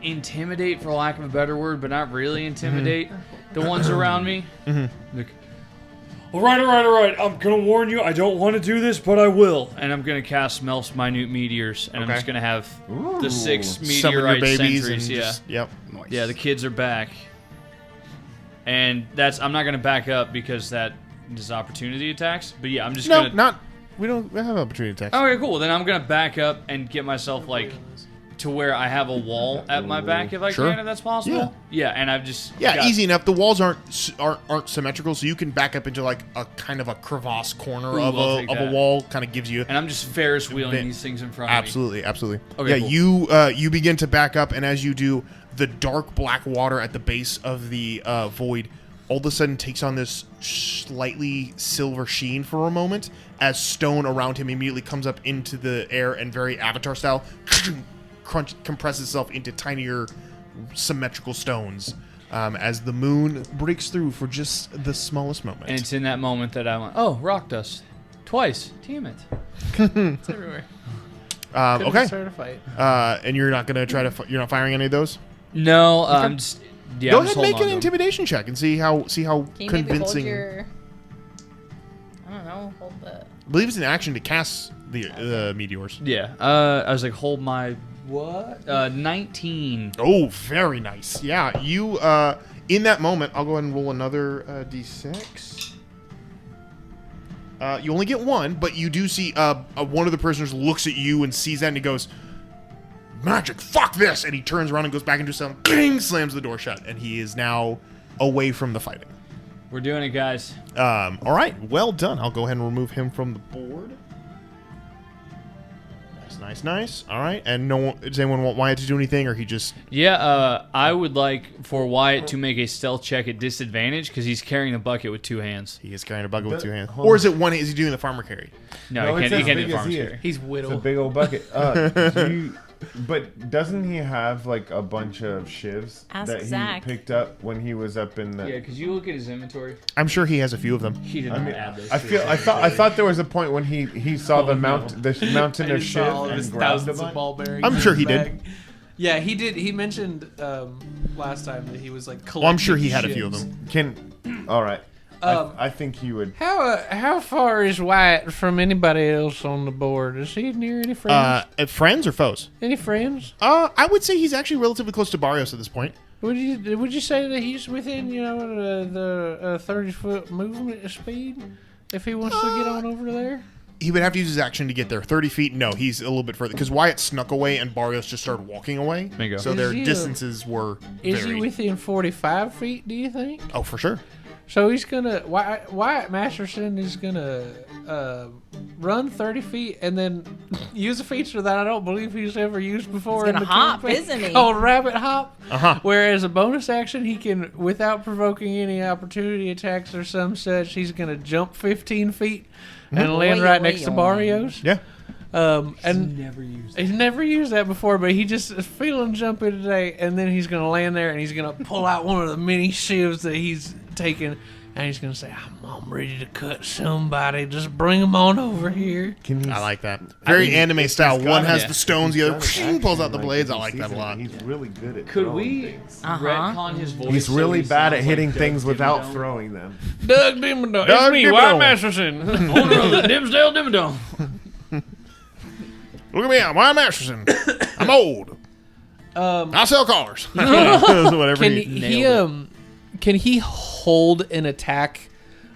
intimidate, for lack of a better word, but not really intimidate the ones around me. Like, all right. I'm gonna warn you. I don't want to do this, but I will. And I'm gonna cast Melf's minute meteors, and I'm Okay. just gonna have the 6 summon your meteorite babies sentries. and Yeah, just, yep. yeah. The kids are back, and I'm not gonna back up because that is opportunity attacks. But yeah, I'm just No, gonna. we don't have opportunity attacks. Okay, cool. Then I'm gonna back up and get myself to where I have a wall at my back if I Sure. can, if that's possible. Yeah, and I've just got- Easy enough. The walls aren't symmetrical, so you can back up into like a kind of a crevasse corner Ooh, of I'll a take of a that. wall. Kind of gives you. And I'm just Ferris wheeling Bit- these things in front of me. Absolutely. Okay, Yeah, you begin to back up, and as you do, the dark black water at the base of the void all of a sudden takes on this slightly silver sheen for a moment, as stone around him immediately comes up into the air and very Avatar style compresses itself into tinier symmetrical stones. As the moon breaks through for just the smallest moment. And it's in that moment that I went, oh, rock dust. Twice. Damn it. It's everywhere. Okay. Start a fight. And you're not gonna try to. You're not firing any of those. No, I'm just. Yeah, Go I'm ahead just and make holding an on to 'em. intimidation check and see how Can you maybe hold convincing. your... I don't know. Hold the... I believe it's an action to cast the meteors. Yeah. I was like, hold my what? 19. Oh, very nice. Yeah, you. In that moment, I'll go ahead and roll another d6. You only get one, but you do see one of the prisoners looks at you and sees that and he goes, "Magic, fuck this!" And he turns around and goes back into his cell, bing, slams the door shut, and he is now away from the fighting. We're doing it, guys. All right, well done. I'll go ahead and remove him from the board. Nice. All right, and does anyone want Wyatt to do anything, or he just... Yeah, I would like for Wyatt to make a stealth check at disadvantage because he's carrying a bucket with 2 hands. He is carrying a bucket with 2 hands. hold Or on. is it one? Is he doing the farmer carry? No, it's he as can't do big the as farmer's he is. carry. He's It's a whittle. big old bucket. But doesn't he have like a bunch of shivs Ask that he Zach. picked up when he was up in the? Yeah, because you look at his inventory. I'm sure he has a few of them. He did I not mean, add those. I to feel. his I thought there was a point when he saw the mountain of He saw all shiv of his and grabbed a thousands of bunch. ball bearings. I'm in sure his he did. bag. Yeah, he did. He mentioned last time that he was like collecting. Well, I'm sure he had a few of shivs. them. All right. I think he would. How far is Wyatt from anybody else on the board? Is he near any friends? Friends or foes? Any friends? I would say he's actually relatively close to Barrios at this point. Would you say that he's within the 30-foot movement speed if he wants to get on over there? He would have to use his action to get there. 30 feet? No, he's a little bit further. Because Wyatt snuck away and Barrios just started walking away. Bingo. So Is their he, distances were Is varied. he within 45 feet? Do you think? Oh, for sure. So he's gonna Wyatt Masterson is gonna run 30 feet and then use a feature that I don't believe he's ever used before. He's gonna in the hop, campaign, isn't he? Called rabbit hop. Uh-huh. Whereas a bonus action, he can, without provoking any opportunity attacks or some such, he's gonna jump 15 feet and land right next to Barrios. Yeah. And never used he's never used that before, but he just is feeling jumpy today, and then he's gonna land there and he's gonna pull out one of the mini shivs that he's taken, and he's gonna say, I'm ready to cut somebody. Just bring him on over here. Can he? I like that. Very anime style. got One it. has Yeah. the stones, the other Action, pulls out the like, blades. if I he like that sees a lot. He's really good at. Could throwing we things. retcon his voice? He's really so bad at sounds hitting like things Doug without Dimmadome? throwing them. Doug Dimmadome. Doug It's me, Dimmadome. Wyatt Masterson. Owner of the Dimsdale Dimmadome. Look at me, I'm Wyatt Masterson. I'm old. I sell collars. Whatever. Can he hold an attack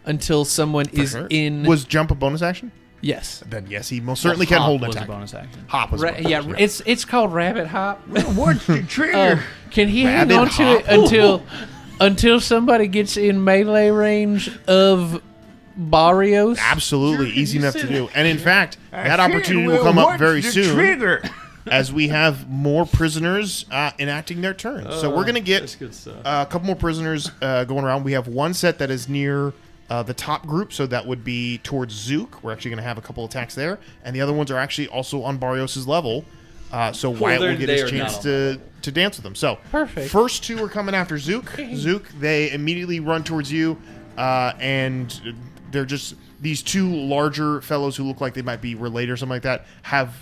until someone is in? Was jump a bonus action? Yes. Then yes, he most certainly can Hop hold an was a attack. bonus action. Hop was a bonus Yeah, action. it's called rabbit hop. What's the trigger? Can he Rabbit hang on to hop. it until somebody gets in melee range of Barrios? Absolutely, easy enough to do. And in fact, that opportunity will come up very soon Trigger? as we have more prisoners enacting their turns. So we're going to get good stuff. a couple more prisoners going around. We have one set that is near the top group, so that would be towards Zook. We're actually going to have a couple attacks there. And the other ones are actually also on Barrios' level. So Wyatt will get they his are chance not to dance with them. So Perfect. first two are coming after Zook. Zook, they immediately run towards you, and they're just these two larger fellows who look like they might be related or something like that. Have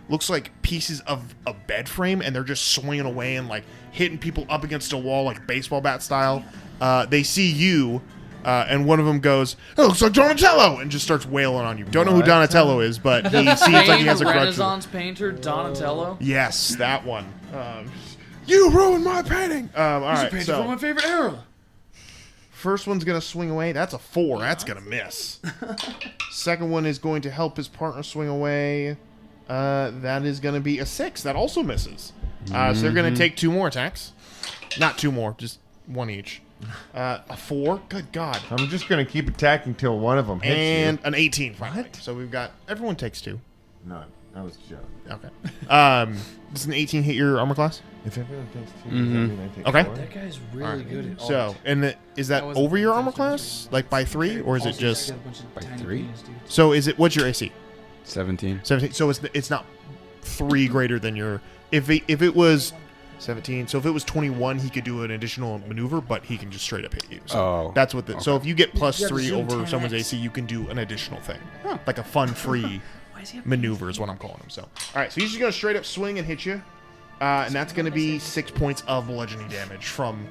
looks like pieces of a bed frame, and they're just swinging away and like hitting people up against a wall like baseball bat style. They see you. And one of them goes, "It looks like Donatello," and just starts wailing on you. Don't know who Donatello is, but he seems like he has a grudge. Renaissance painter Donatello. Yes, that one. You ruined my painting. All right, Painter so from my favorite era. first one's gonna swing away. That's a 4. That's gonna miss. Second one is going to help his partner swing away. That is gonna be a 6. That also misses. So they're gonna take 2 more attacks. Not 2 more, just 1 each. A 4. Good God. I'm just gonna keep attacking till one of them hits And an 18 finally. So we've got everyone takes 2. you. No, that was a joke. Okay. Does an 18 hit your armor class? If everyone takes 2, does that mean I take Okay. 4? That guy's really good at So, and is that wasn't over your armor intentional. class, like by 3, or is it just? by 3? So is it? What's your AC? 17. 17. So it's not 3 greater than your. If it was 17, so if it was 21, he could do an additional maneuver, but he can just straight up hit you. So Oh, that's what. So if you get plus You gotta 3 zoom over 10x. someone's AC, you can do an additional thing, like a fun free maneuver is what I'm calling him. So, all right, so he's just gonna straight up swing and hit you, and that's gonna be 6 points of bludgeoning damage from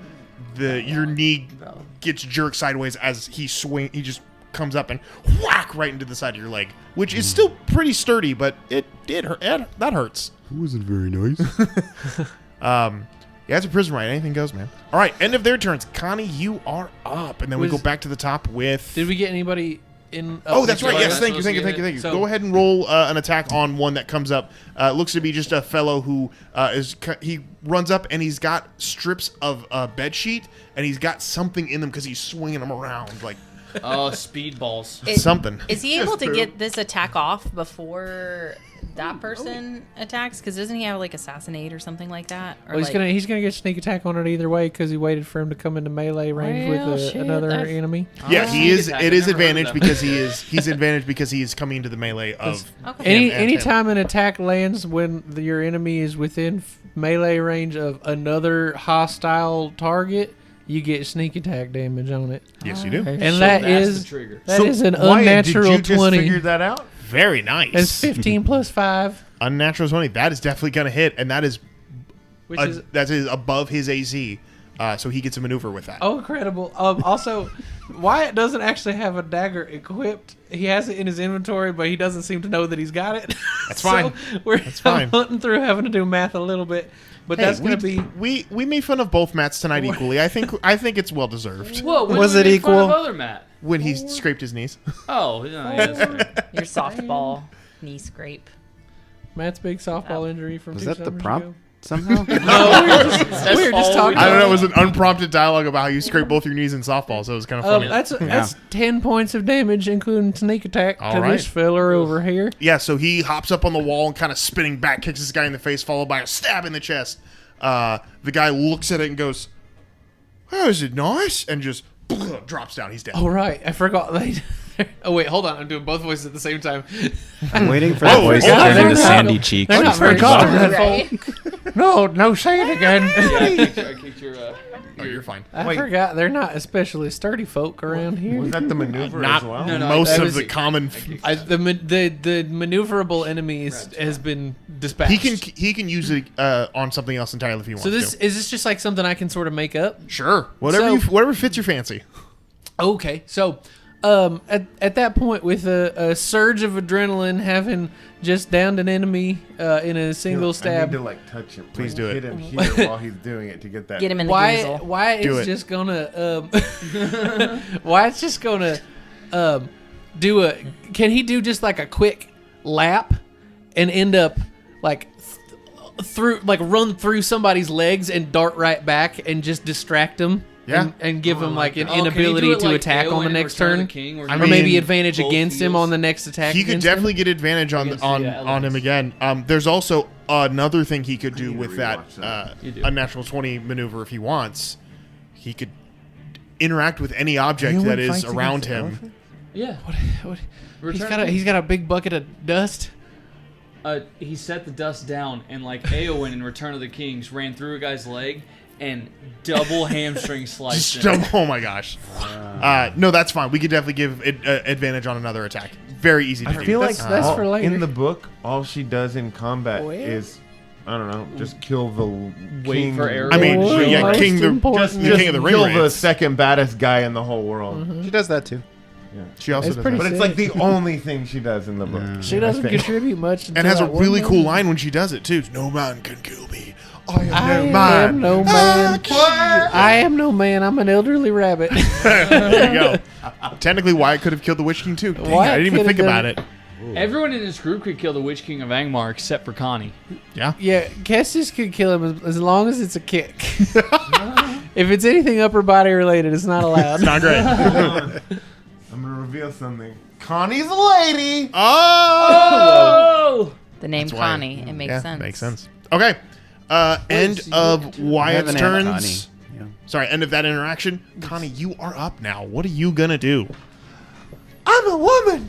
your knee gets jerked sideways as he just comes up and whack right into the side of your leg, which is still pretty sturdy, but it did hurt. That hurts. It wasn't very nice. Yeah, it's a prison riot. Anything goes, man. All right, end of their turns. Connie, you are up, and then we go back to the top with. Did we get anybody in? Oh, that's right. Yes, Sorry, thank you. so- Go ahead and roll an attack on one that comes up. Looks to be just a fellow who he runs up and he's got strips of bed sheet and he's got something in them because he's swinging them around like Oh, speed balls. something. Is he able to get this attack off before that person attacks? Because doesn't he have like assassinate or something like that? Or Well, he's gonna get sneak attack on it either way because he waited for him to come into melee range Well, with shit, another that's- enemy. Yeah, he is. Attack. It is I've never heard of advantage that. because he's advantage because he is coming into the melee of. Okay. and Anytime an attack lands when your enemy is within melee range of another hostile target, you get sneak attack damage on it. Yes, you do. And So that that's is the trigger. that is an Wyatt, unnatural did you just 20. figure that out? Very nice. It's 15 plus 5, Unnatural 20. That is definitely going to hit, and that is which is that is above his AC, so he gets a maneuver with that. oh incredible. Also, Wyatt doesn't actually have a dagger equipped. He has it in his inventory, but he doesn't seem to know that he's got it. That's fine. That's fine. hunting through, having to do math a little bit, but Hey, that's going to be. we made fun of both Matts tonight equally. I think it's well deserved Whoa, when Was did we it make fun of equal? other Matt? when he scraped his knees. Oh, yeah, that's right. Your softball knee scrape. Matt's big softball injury from Was 2 that the summers prompt ago. somehow? That's we were just all talking- I don't know. It know. was an unprompted dialogue about how you scrape both your knees in softball, so it was kind of funny. That's 10 points of damage, including sneak attack All to right. this feller over here. Yeah, so he hops up on the wall and kind of spinning back, kicks this guy in the face, followed by a stab in the chest. The guy looks at it and goes, "Oh, is it nice?" And just drops down. He's dead. Oh right, I forgot. Oh wait, hold on. I'm doing both voices at the same time. I'm waiting for that voice to yeah, turn they're into not- Sandy Cheeks. they're not very Right? No, say it again. Yeah, I kicked your Oh, you're fine. I Wait. forgot. They're not especially sturdy folk around here. Was that the maneuver Not as well? No, most that of was- the common. The maneuverable enemy has been dispatched. He can use it on something else entirely if he wants So this to. is this just like something I can sort of make up? Sure, whatever So- whatever fits your fancy. Okay, so at that point, with a surge of adrenaline, having just downed an enemy in a single I stab, need to like touch him. Please Like, do it. Hit him here while he's doing it to get that. Get him in the Wyatt grizzle. Do is it. just gonna Wyatt's just gonna do a. Can he do just like a quick lap and end up like run through somebody's legs and dart right back and just distract him? Yeah. and give him like an Oh, can he inability do it to like attack on Eowyn the in next Return of turn, the King, where I he or maybe mean, advantage both against him heels? on the next attack. He could against him? definitely get advantage on Against on the, on him elements. again. There's also another thing he could do need to with that rewatch that. You do. unnatural 20 maneuver if he wants. He could interact with any object Eowyn that is fights around against him. elephants? Yeah. What? Return of He's got a big bucket of dust. He set the dust down, and like Eowyn in Return of the Kings ran through a guy's leg and double hamstring sliced Just him. oh my gosh. No, that's fine. We could definitely give it advantage on another attack. Very easy to I do. feel like That's all- for later. in the book, all she does in combat Well. is, I don't know, just kill the Wait king. for arrows. I mean, Well, yeah, most king the important. the king of the ring kill the wraiths. second baddest guy in the whole world. She does that too. She also It's does pretty that. But it's like the only thing she does in the book. She doesn't I think. contribute much, And has a until that really one cool moment. line when she does it too. No man can kill me. I no man. am no man. I am no man. I'm an elderly rabbit. There you go. Technically, Wyatt could have killed the Witch King too. Dang, Wyatt I didn't even could've think about done it. Everyone in this group could kill the Witch King of Angmar except for Connie. Yeah. Yeah, Kestis could kill him as long as it's a kick. If it's anything upper body related, it's not allowed. Not great. I'm gonna reveal something. Connie's a lady. Oh! The name That's why- Connie. It makes yeah, sense. Makes sense. Okay. End of Wyatt's I have an Aunt turns. Connie. Yeah. Sorry, end of that interaction. Connie, you are up now. What are you gonna do? I'm a woman.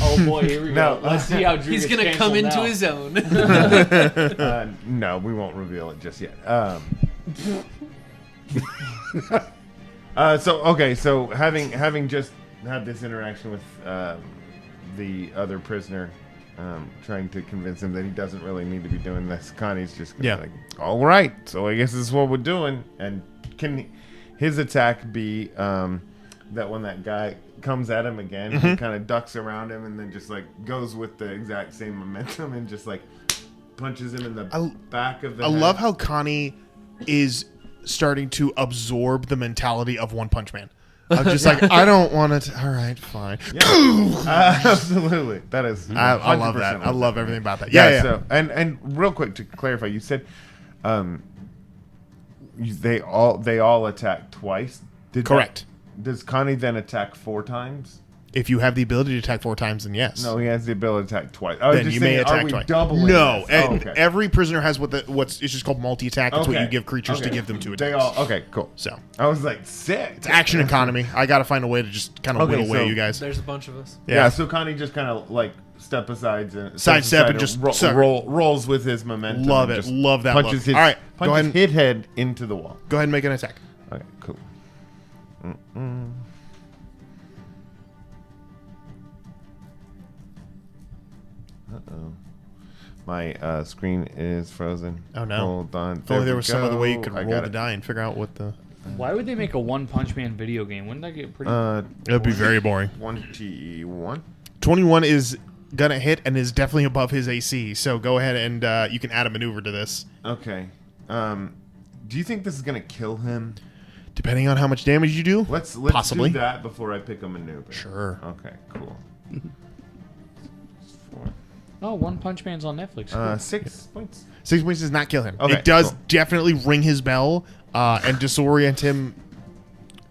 Oh boy, here we No. go. Let's see how Drew He's gets gonna come canceled into now. his own. No, we won't reveal it just yet. So having just had this interaction with the other prisoner, trying to convince him that he doesn't really need to be doing this. Connie's just gonna Yeah. be like, all right, so I guess this is what we're doing. And can his attack be that when that guy comes at him again, he kind of ducks around him and then just like goes with the exact same momentum and just like punches him in the back of the I head. love how Connie is starting to absorb the mentality of One Punch Man. I'm just like, I don't want to. All right, fine. Absolutely, that is. I love 100% that. I what love that everything means. about that. Yeah. So and real quick to clarify, you said they all attack twice. Correct. Does Connie then attack 4 times? If you have the ability to attack 4 times, then yes. No, he has the ability to attack twice. I was Then just you may saying, are attack we twice. doubling No, this? and every prisoner has what's it's just called multi-attack. It's what you give creatures to give them 2 attacks. They all okay, cool. So I was like, sick. it's action economy. I got to find a way to just kind of Okay, whittle away so you guys. There's a bunch of us. Yeah. So Connie just kind of like steps aside and Sidestep and just rolls with his momentum. Love and it. just Love that Punches look. his All right, go punches ahead. his head into the wall. Go ahead and make an attack. Okay, cool. Uh-oh. My screen is frozen. Oh, no. Hold on. If only there was some other way you could I roll got the it. die and figure out what the. Why would they make a One Punch Man video game? Wouldn't that get pretty? It'd be very boring. 21. 21 is gonna hit and is definitely above his AC. So go ahead and you can add a maneuver to this. Okay. Do you think this is gonna kill him? Depending on how much damage you do, Let's possibly. do that before I pick a maneuver. Sure. Okay, cool. Oh, One Punch Man's on Netflix. Cool. 6 points. 6 points does not kill him. Okay, It does cool. definitely ring his bell and disorient him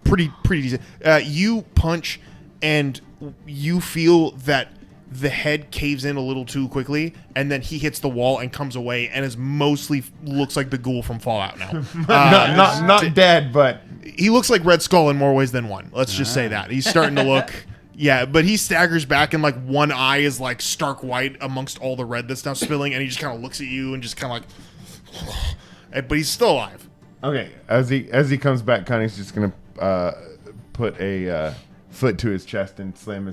pretty decent. You punch and you feel that the head caves in a little too quickly, and then he hits the wall and comes away and is mostly looks like the ghoul from Fallout now. Not dead, but He looks like Red Skull in more ways than one. Let's just say that. He's starting to look... Yeah, but he staggers back and like one eye is like stark white amongst all the red that's now spilling, and he just kind of looks at you and just kind of like... But he's still alive. okay. As he comes back, Connie's just gonna put a foot to his chest and slam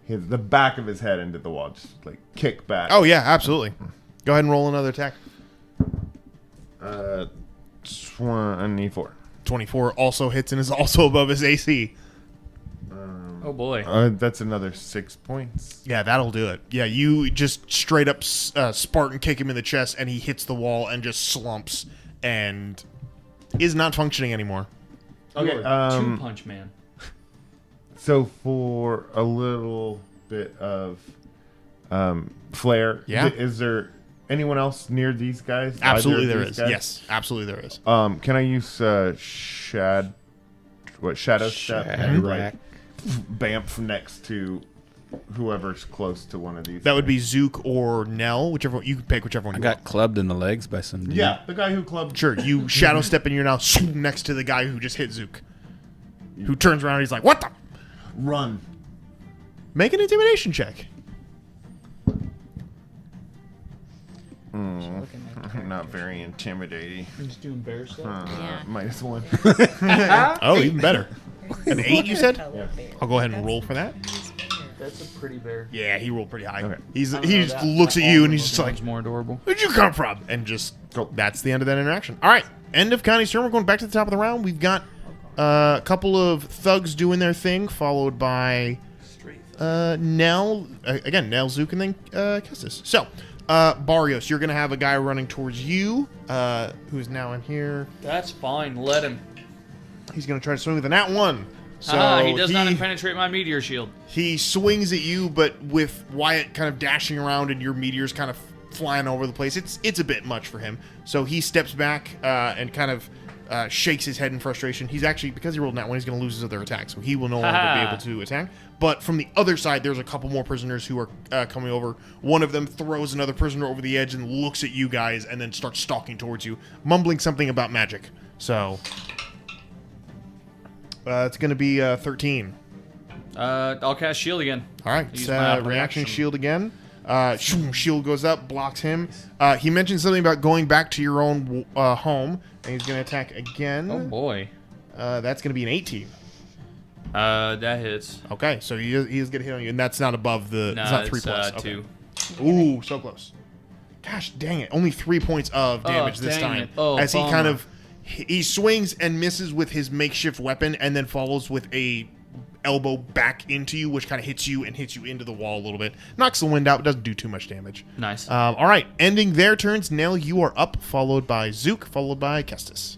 the back of his head into the wall, just like kick back. Oh, yeah, absolutely. Go ahead and roll another attack. 24. 24 also hits and is also above his AC. Oh boy. That's another 6 points. Yeah, that'll do it. Yeah, you just straight up Spartan kick him in the chest, and he hits the wall and just slumps and is not functioning anymore. Okay. You are Two Punch Man. So for a little bit of flair, Yeah. is there anyone else near these guys? Absolutely Either there of is. these guys? Yes, absolutely there is. Can I use shadow step and like bamf next to whoever's close to one of these? That would be Zook or Nell, whichever you can pick, whichever one I you got want. clubbed in the legs by some dude. Yeah, the guy who clubbed. Sure, you shadow step and you're now next to the guy who just hit Zook. Who turns around and he's like, "What the?" Run. Make an intimidation check. Not very intimidating. Just doing bear stuff. Yeah. -1. Oh, even better. An 8, you said? Yeah. I'll go ahead and roll for that. That's a pretty bear. Yeah, he rolled pretty high. Okay. He just looks at you and he's just like, more adorable. "Where'd you come from?" And just that's the end of that interaction. All right, end of Connie's turn. We're going back to the top of the round. We've got a couple of thugs doing their thing, followed by Nell again, Nell, Zook, and then Kestis. So, Barrios, you're gonna have a guy running towards you, who's now in here. That's fine. Let him. He's gonna try to swing with a nat 1. So He does not penetrate my meteor shield. He swings at you, but with Wyatt kind of dashing around and your meteors kind of flying over the place, it's a bit much for him. So he steps back and kind of shakes his head in frustration. He's actually, because he rolled that one, he's going to lose his other attack, so he will no longer be able to attack. But from the other side, there's a couple more prisoners who are coming over. One of them throws another prisoner over the edge and looks at you guys and then starts stalking towards you, mumbling something about magic. So it's going to be 13. I'll cast shield again. All right, Use it's, my reaction reaction. shield again. Shield goes up, blocks him. He mentioned something about going back to your own home, and he's going to attack again. Oh boy. That's going to be an 18. That hits. Okay, so he is going to hit on you, and that's not above the. No, it's not 3 it's, plus. 2. Ooh, so close. Gosh, dang it! Only 3 points of damage this dang time. it. Oh, as he bummer. kind of he swings and misses with his makeshift weapon, and then follows with a elbow back into you, which kind of hits you into the wall a little bit. Knocks the wind out, but doesn't do too much damage. Nice. All right, ending their turns. Nell, you are up, followed by Zook, followed by Kestis.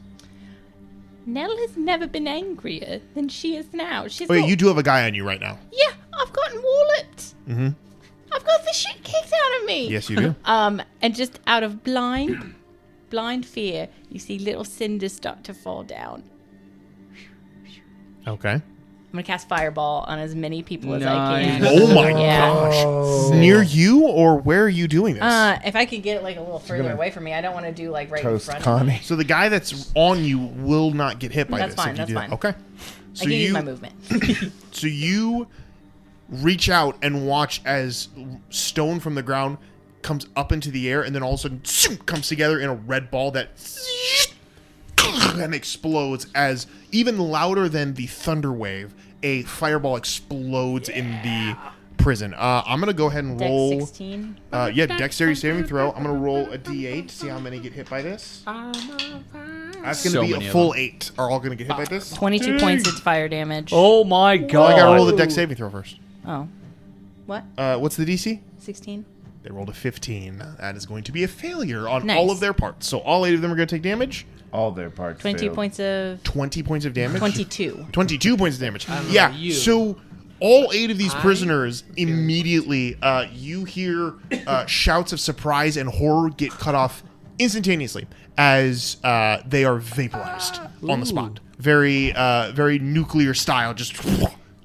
Nell has never been angrier than she is now. She's Oh, yeah, got- you do have a guy on you right now. Yeah, I've gotten walloped. Mm-hmm. I've got the shit kicked out of me. Yes, you do. And just out of blind fear, you see little cinders start to fall down. Okay. I'm gonna cast Fireball on as many people as I Nice. can. Oh my Yeah. gosh. Near you, or where are you doing this? If I could get it like a little further gonna away from me, I don't want to do like right in Toast front. Connie. So the guy that's on you will not get hit by That's this. fine, if you that's do that. fine. Okay. I So can use my movement. So you reach out and watch as stone from the ground comes up into the air, and then all of a sudden comes together in a red ball that and explodes as even louder than the thunder wave. A fireball explodes in the prison. I'm gonna go ahead and Dex roll. 16. Dexterity saving throw. I'm gonna roll a d8 to see how many get hit by this. That's gonna So be many a of full 8. Are all gonna get hit by this? 22 points of fire damage. Oh my god. I gotta roll the dex saving throw first. Oh. What? What's the DC? 16? They rolled a 15. That is going to be a failure on Nice. all of their parts. So all 8 of them are going to take damage. All their parts 22 failed. points of... 20 points of damage. 22. 22 points of damage. don't know Yeah. about you. So all 8 of these prisoners immediately, you hear shouts of surprise and horror get cut off instantaneously as they are vaporized on the spot. Very, very nuclear style, just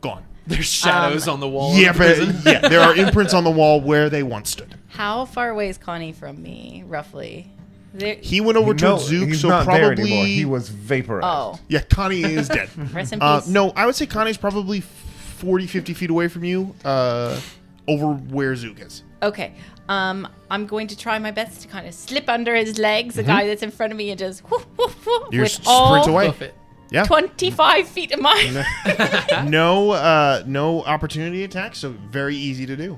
gone. There's shadows on the wall. Yeah, of the prison. but yeah, there are imprints on the wall where they once stood. How far away is Connie from me, roughly? There... He went over No, towards Zook, he's so not there anymore. probably. He was vaporized. Oh. Yeah, Connie is dead. Rest in peace. No, I would say Connie's probably 40, 50 feet away from you, over where Zook is. Okay. I'm going to try my best to kind of slip under his legs, the guy that's in front of me, and just whoof, whoof, whoof, You're with sprint all away. Hoof it. Yeah. 25 feet of mine. No opportunity attack, so very easy to do.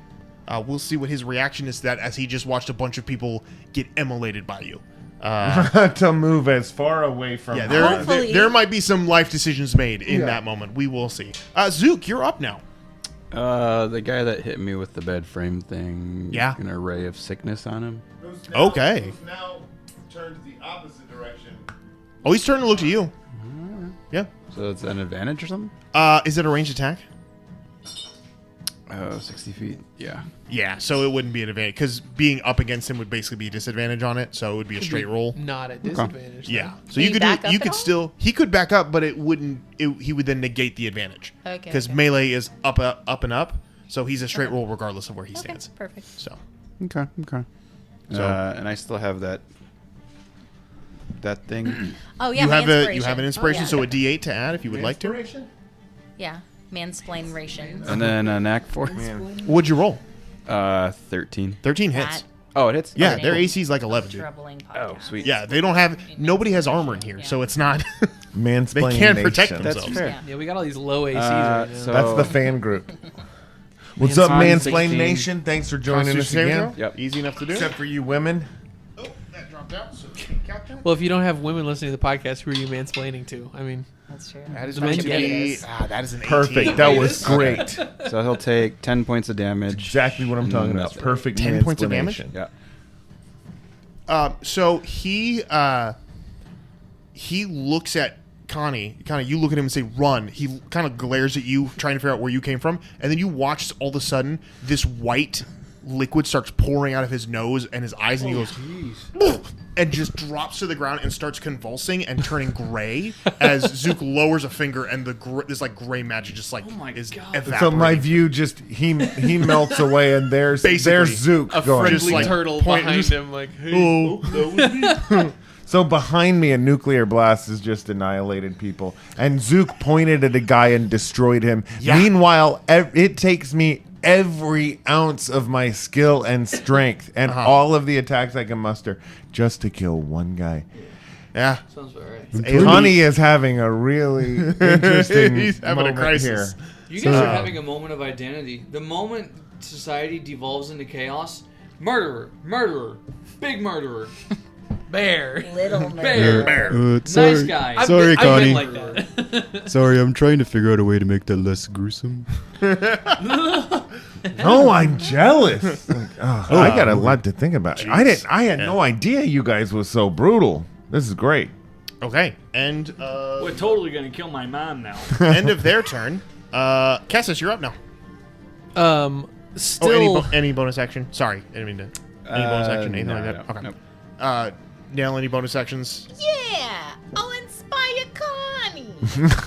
We'll see what his reaction is to that as he just watched a bunch of people get immolated by you. To move as far away from Yeah, her. Hopefully- there might be some life decisions made in Yeah. that moment. We will see. Zook, you're up now. The guy that hit me with the bed frame thing. Yeah. An array of sickness on him. Okay. Now turns the opposite direction. Oh, he's turning to look to you. Yeah. So it's an advantage or something? Is it a ranged attack? 60 feet. Yeah. Yeah, so it wouldn't be an advantage because being up against him would basically be a disadvantage on it. So it would be a straight roll. Not at disadvantage. Yeah. So Can you he could back do, up you at could all? still he could back up, but it wouldn't. He would then negate the advantage. Okay, Because okay. melee is up and up, so he's a straight roll regardless of where he Okay, stands. perfect. So Okay. Okay. So- And I still have that thing. Oh, yeah, you have inspiration. an inspiration, Oh, yeah. so a D8 to add if you would like to. Yeah, mansplain ration. And then a knack for What'd you roll? 13. 13 hits. That Oh, it hits? Yeah, Okay, their cool. AC is like 11, dude. troubling podcast. Oh, sweet. Yeah, they don't have. Nobody has armor in here, so it's not. Mansplaining They can't protect nation. themselves. That's fair. Yeah. Yeah, we got all these low ACs right now. so- That's the fan group. What's up, Con Mansplain 16. Nation? Thanks for joining us Constitution saving again. throw? Yep. Easy enough to do. Except for you women. Oh, that dropped out. So count that. Well, if you don't have women listening to the podcast, who are you mansplaining to? I mean, That's true. That is The going to men be. get That is an 18. Perfect. That was great. So he'll take 10 points of damage. Exactly what I'm talking about. That's Perfect 10 points of damage? mansplanation. Yeah. So he looks at Connie. Kind of, you look at him and say, "Run." He kind of glares at you, trying to figure out where you came from, and then you watch all of a sudden this white liquid starts pouring out of his nose and his eyes, and he goes, and just drops to the ground and starts convulsing and turning gray as Zook lowers a finger, and this like gray magic just like my is God. evaporating. So my view just he melts away, and there's Basically, Zook a going. friendly Just like turtle point- behind just- him, like, hey. Oh, that was me. So behind me, a nuclear blast has just annihilated people, and Zook pointed at a guy and destroyed him. Yeah. Meanwhile, it takes me every ounce of my skill and strength and all of the attacks I can muster just to kill one guy. Yeah. Sounds about right. Connie is having a really interesting He's having a moment crisis. here. You guys are having a moment of identity. The moment society devolves into chaos, murderer, big murderer, Bear. Little bear, Sorry, nice guy. Sorry, I've been Connie. like that. Sorry, I'm trying to figure out a way to make that less gruesome. Oh, I'm jealous. Like, I got a lot to think about. I had no idea you guys was so brutal. This is great. Okay, and We're totally gonna kill my mom now. end of their turn. Cassis, you're up now. Still. Any bonus action? Sorry, I didn't mean to. Any bonus action? Anything no, like that? no, Okay. nope. Nail, any bonus actions? Yeah, I'll inspire Connie.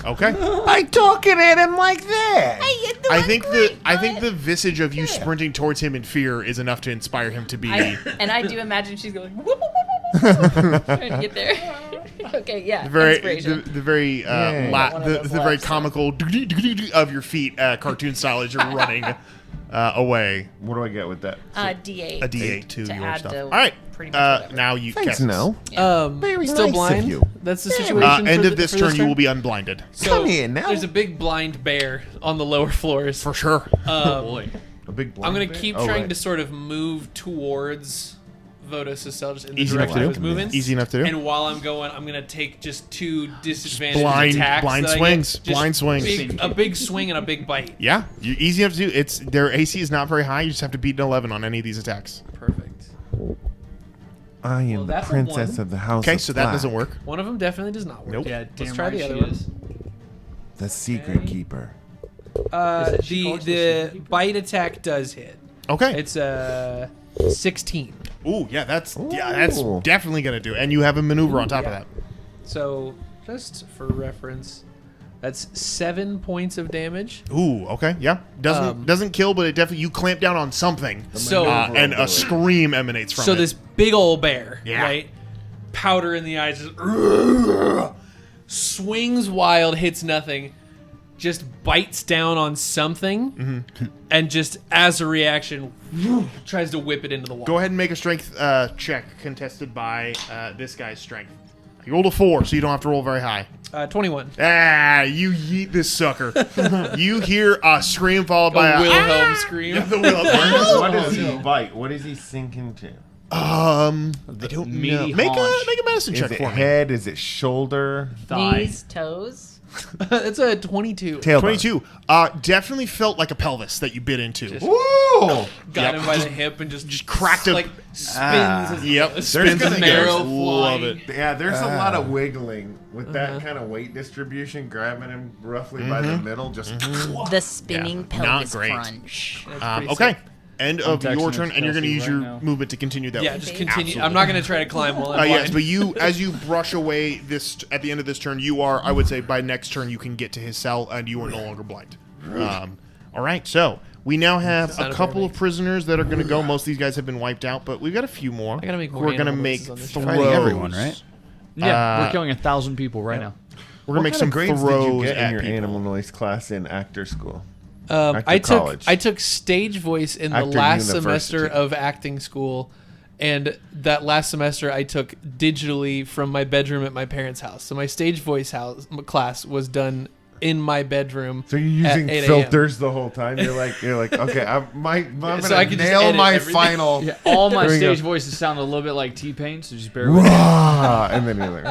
Okay. I talking at him like that. Hey, you're doing I think the visage of you sprinting towards him in fear is enough to inspire him to be. And I do imagine she's going whoop, whoop, whoop, whoop, whoop, trying to get there. Okay, yeah. the very inspiration. the very One of the those very laughs. comical of your feet, cartoon style as you're running away. What do I get with that? D8. A D8 to your add stuff. to All right. pretty much whatever. Now you. Thanks, Cassis. no. Very still nice of blind. you. That's the situation. End for of this for turn, you will be unblinded. So Come here now. there's a big blind bear on the lower floors. For sure. Boy. A big I'm gonna blind keep bear? Oh, trying right. to sort of move towards Vodos' cell, just in the Easy enough direction to I do. was moving. Easy enough to do. And while I'm going, I'm gonna take just 2 disadvantaged blind- attacks. blind that I swings. get. Just Blind swings. A big swing and a big bite. Yeah, you easy enough to do. It's their AC is not very high. You just have to beat an 11 on any of these attacks. Perfect. I am Well, the that's a princess one. of the house. Okay, of so that Black, doesn't work. One of them definitely does not work. Nope. Yeah, Let's damn try right the she other one. is. The secret keeper. She calls The bite attack does hit. Okay. It's 16. Ooh, yeah, that's Ooh. definitely gonna do. And you have a maneuver on top of Yeah. that. So just for reference, that's 7 points of damage. Ooh, okay, yeah. Doesn't kill, but it definitely you clamp down on something. So And a scream emanates from it. So this big old bear, Yeah. right? Powder in the eyes, just swings wild, hits nothing, just bites down on something, and just as a reaction, tries to whip it into the wall. Go ahead and make a strength check contested by this guy's strength. You rolled a 4, so you don't have to roll very high. 21. Ah, you yeet this sucker. You hear a scream followed by a Wilhelm scream. The Wilhelm. What does he bite? What does he sink into? I don't know. meaty Make haunch. a medicine Is check it for me. head? Is it shoulder? Thigh. Knees, toes. It's a 22. Tailbone. 22. Definitely felt like a pelvis that you bit into. Woo! Got him by the hip and just cracked him. like spins. His Yep. spins Spins the and marrow goes. Love flying. it. Yeah, there's a lot of wiggling with that kind of weight distribution, grabbing him roughly by the middle, just The spinning Yeah, not pelvis great. crunch. Pretty Okay. sick. End of texting your it turn, to and you're going to Kelsey use right your now. movement to continue that. Yeah, just continue. Absolutely. I'm not going to try to climb while I'm Yes, blind. but you, as you brush away this at the end of this turn, you are, I would say, by next turn you can get to his cell, and you are no longer blind. All right, so we now have Sound a of couple of everything. prisoners that are going to go. Most of these guys have been wiped out, but we've got a few more. I gotta make more We're going to animal make voices on this throws. show. Fighting everyone, right? Yeah, we're killing 1,000 people right now. We're going to make some grades throws did you get at in your people. animal noise class in actor school? I college. took stage voice in the Actor last university. semester of acting school, and that last semester I took digitally from my bedroom at my parents' house. So my stage voice class was done in my bedroom. So you're at using 8 a.m. filters the whole time. You're like, okay, I'm So gonna I could just nail edit my everything. final. Yeah, all my There we go. stage voices sound a little bit like T-Pain, so just bear with me. And then you're like,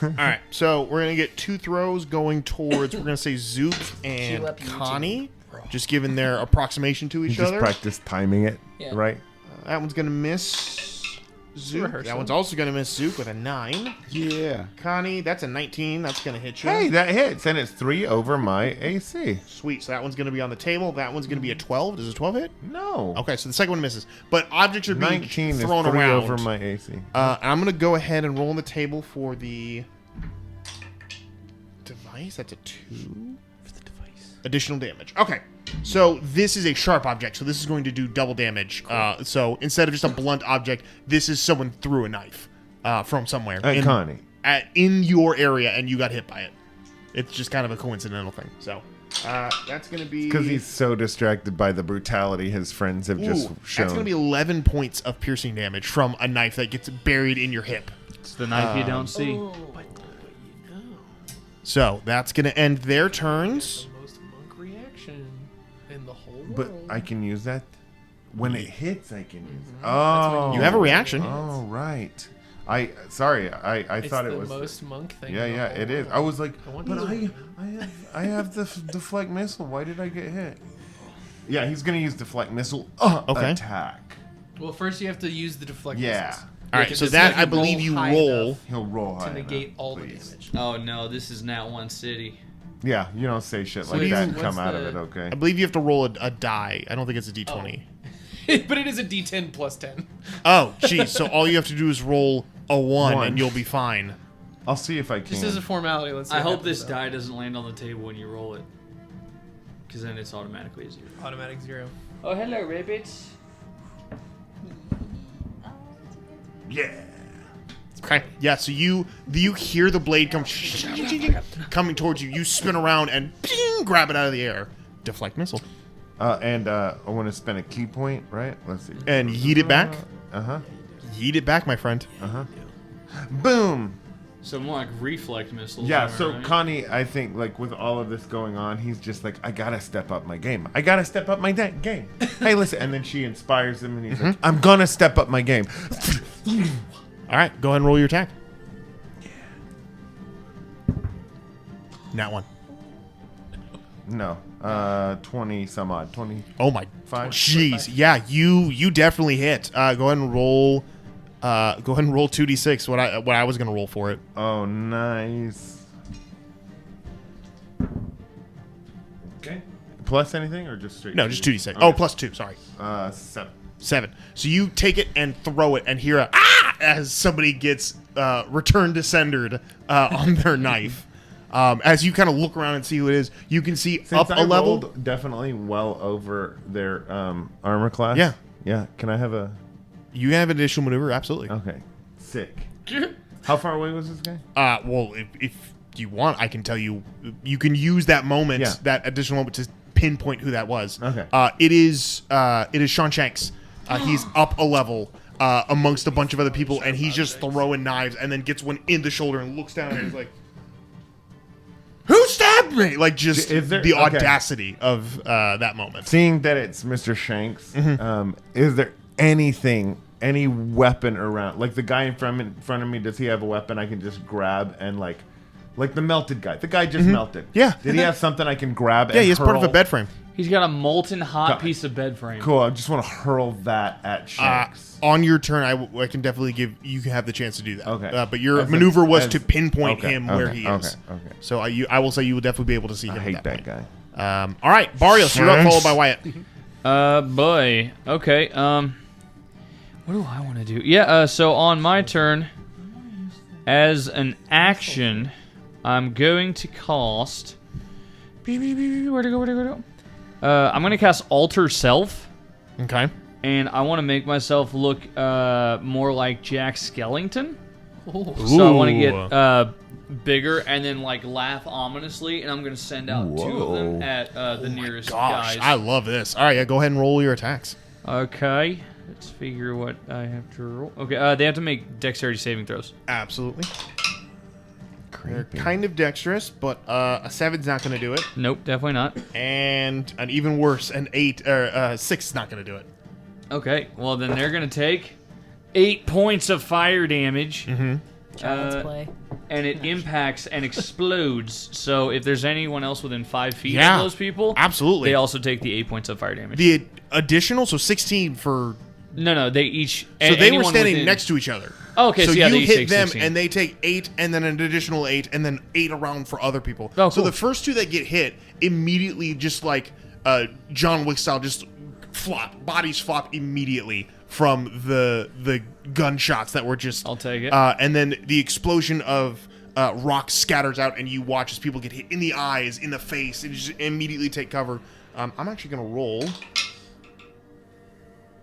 All right, so we're going to get 2 throws going towards, we're going to say Zook and Cue up YouTube. Connie, just given their approximation to you each just other. practice timing it, Yeah. right? That one's going to miss Zook. rehearsal. That one's also going to miss Zook with a 9. Yeah. Connie, that's a 19. That's going to hit you. Hey, that hits, and it's 3 over my AC. Sweet. So that one's going to be on the table. That one's going to be a 12. Does a 12 hit? No. Okay, so the second one misses. But objects are being 19 is 3 thrown around. over my AC. I'm going to go ahead and roll on the table for the device. That's a 2. Additional damage. Okay. So this is a sharp object, so this is going to do double damage. So instead of just a blunt object, this is someone threw a knife from somewhere. Connie. In your area, and you got hit by it. It's just kind of a coincidental thing. So that's going to be... Because he's so distracted by the brutality his friends have just shown. That's going to be 11 points of piercing damage from a knife that gets buried in your hip. It's the knife you don't see. So that's going to end their turns. Most monk reaction in the whole world. But I can use that when it hits. I can use it. Oh, You have a reaction. Oh, right. I It's thought it the was most monk thing. Yeah, in the yeah, whole it is. world. I was like, I want but to- I have the deflect missile. Why did I get hit? Yeah, he's gonna use deflect missile. Okay. Attack. Well, first you have to use the deflect Yeah. missiles. All right, Because so it's that like I you believe you high roll. enough He'll roll high to negate enough, all the please. damage. Oh no, this is Nat 1 City. Yeah, you don't say shit like what's- that and what's come out of the- it, okay? I believe you have to roll a die. I don't think it's a d20. But it is a D10 plus 10. Oh, geez. So all you have to do is roll a 1 One. and you'll be fine. I'll see if I can. Just as a formality, let's see I what hope happens, this though. die doesn't land on the table when you roll it. Because then it's automatically a 0. Automatic 0. Oh, hello, rabbits. Yeah. Okay. Yeah. So you hear the blade come coming towards you. You spin around and ping, grab it out of the air. Deflect missile And I want to spend a key point, right? Let's see. and yeet it back. Uh-huh. Yeet it back, my friend. Boom. So more like reflect missiles. Yeah, am I so right? Connie, I think, like, with all of this going on, he's just like, I gotta step up my game. I gotta step up my game. Hey, listen. And then she inspires him, and he's like, I'm gonna step up my game. All right. Go ahead and roll your attack. Nat 1. No. 20 some odd. 20. Oh my. 5. Jeez. Yeah. You definitely hit. Go ahead and roll. Go ahead and roll 2d6. What I was gonna roll for it. Oh, nice. Okay. Plus anything or just straight? No, just 2d6. Okay. Oh, plus 2. Sorry. 7. 7. So you take it and throw it and hear a as somebody gets return to sendered on their knife. As you kind of look around and see who it is, you can see Since up I a level. rolled definitely well over their armor class. Yeah. Yeah. Can I have a? You have additional maneuver, absolutely. Okay. Sick. How far away was this guy? Well, if you want, I can tell you. You can use that moment, Yeah. that additional moment, to pinpoint who that was. Okay. It is Sean Shanks. He's up a level amongst a bunch of other people, and he's just throwing knives, and then gets one in the shoulder and looks down and is like, "Who stabbed me?" Like, just Is there- the okay. audacity of that moment. Seeing that it's Mr. Shanks, Mm-hmm. is there any weapon around? Like the guy in front of me, does he have a weapon I can just grab and like the melted guy? The guy just melted. Mm-hmm. Yeah. Did he have something I can grab? Yeah, and he's part of a hurl? bed frame. He's got a molten hot Got- piece of bed frame. Cool. I just want to hurl that at Shanks. On your turn, I can definitely give you have the chance to do that. Okay. But your As a- maneuver was as- to pinpoint okay, him where okay, he is. okay. So I will say you will definitely be able to see him. I at hate that point. guy. All right, Barrios, you're up, Shanks. followed by Wyatt. Boy. Okay. What do I want to do? Yeah. So on my turn, as an action, I'm going to cast. Where'd it go? I'm going to cast Alter Self, Okay. and I want to make myself look more like Jack Skellington. Oh. So I want to Ooh. get bigger and then like laugh ominously, and I'm going to send out 2 of them Whoa. at the nearest Gosh, guys. I love this. All right, yeah, go ahead and roll your attacks. Okay, let's figure what I have to roll. Okay, they have to make dexterity saving throws. Absolutely. They're kind of dexterous, but a 7's not going to do it, Nope, definitely not. and an even worse, an 8 or 6 is not going to do it. Okay, well then they're gonna take 8 points of fire damage, Child's play. and it impacts and explodes. So if there's anyone else within 5 feet Yeah, of those people, absolutely. they also take the 8 points of fire damage. The additional, so 16 for. No, they each. So they were anyone standing within- next to each other. Oh, okay, so yeah, you they each hit take them, 16. and they take 8, and then an additional 8, and then 8 around for other people. Oh, So cool. the first 2 that get hit immediately, just like John Wick style, just flop. Bodies flop immediately from the gunshots that were just. I'll take it. And then the explosion of rock scatters out, and you watch as people get hit in the eyes, in the face, and just immediately take cover. I'm actually going to roll.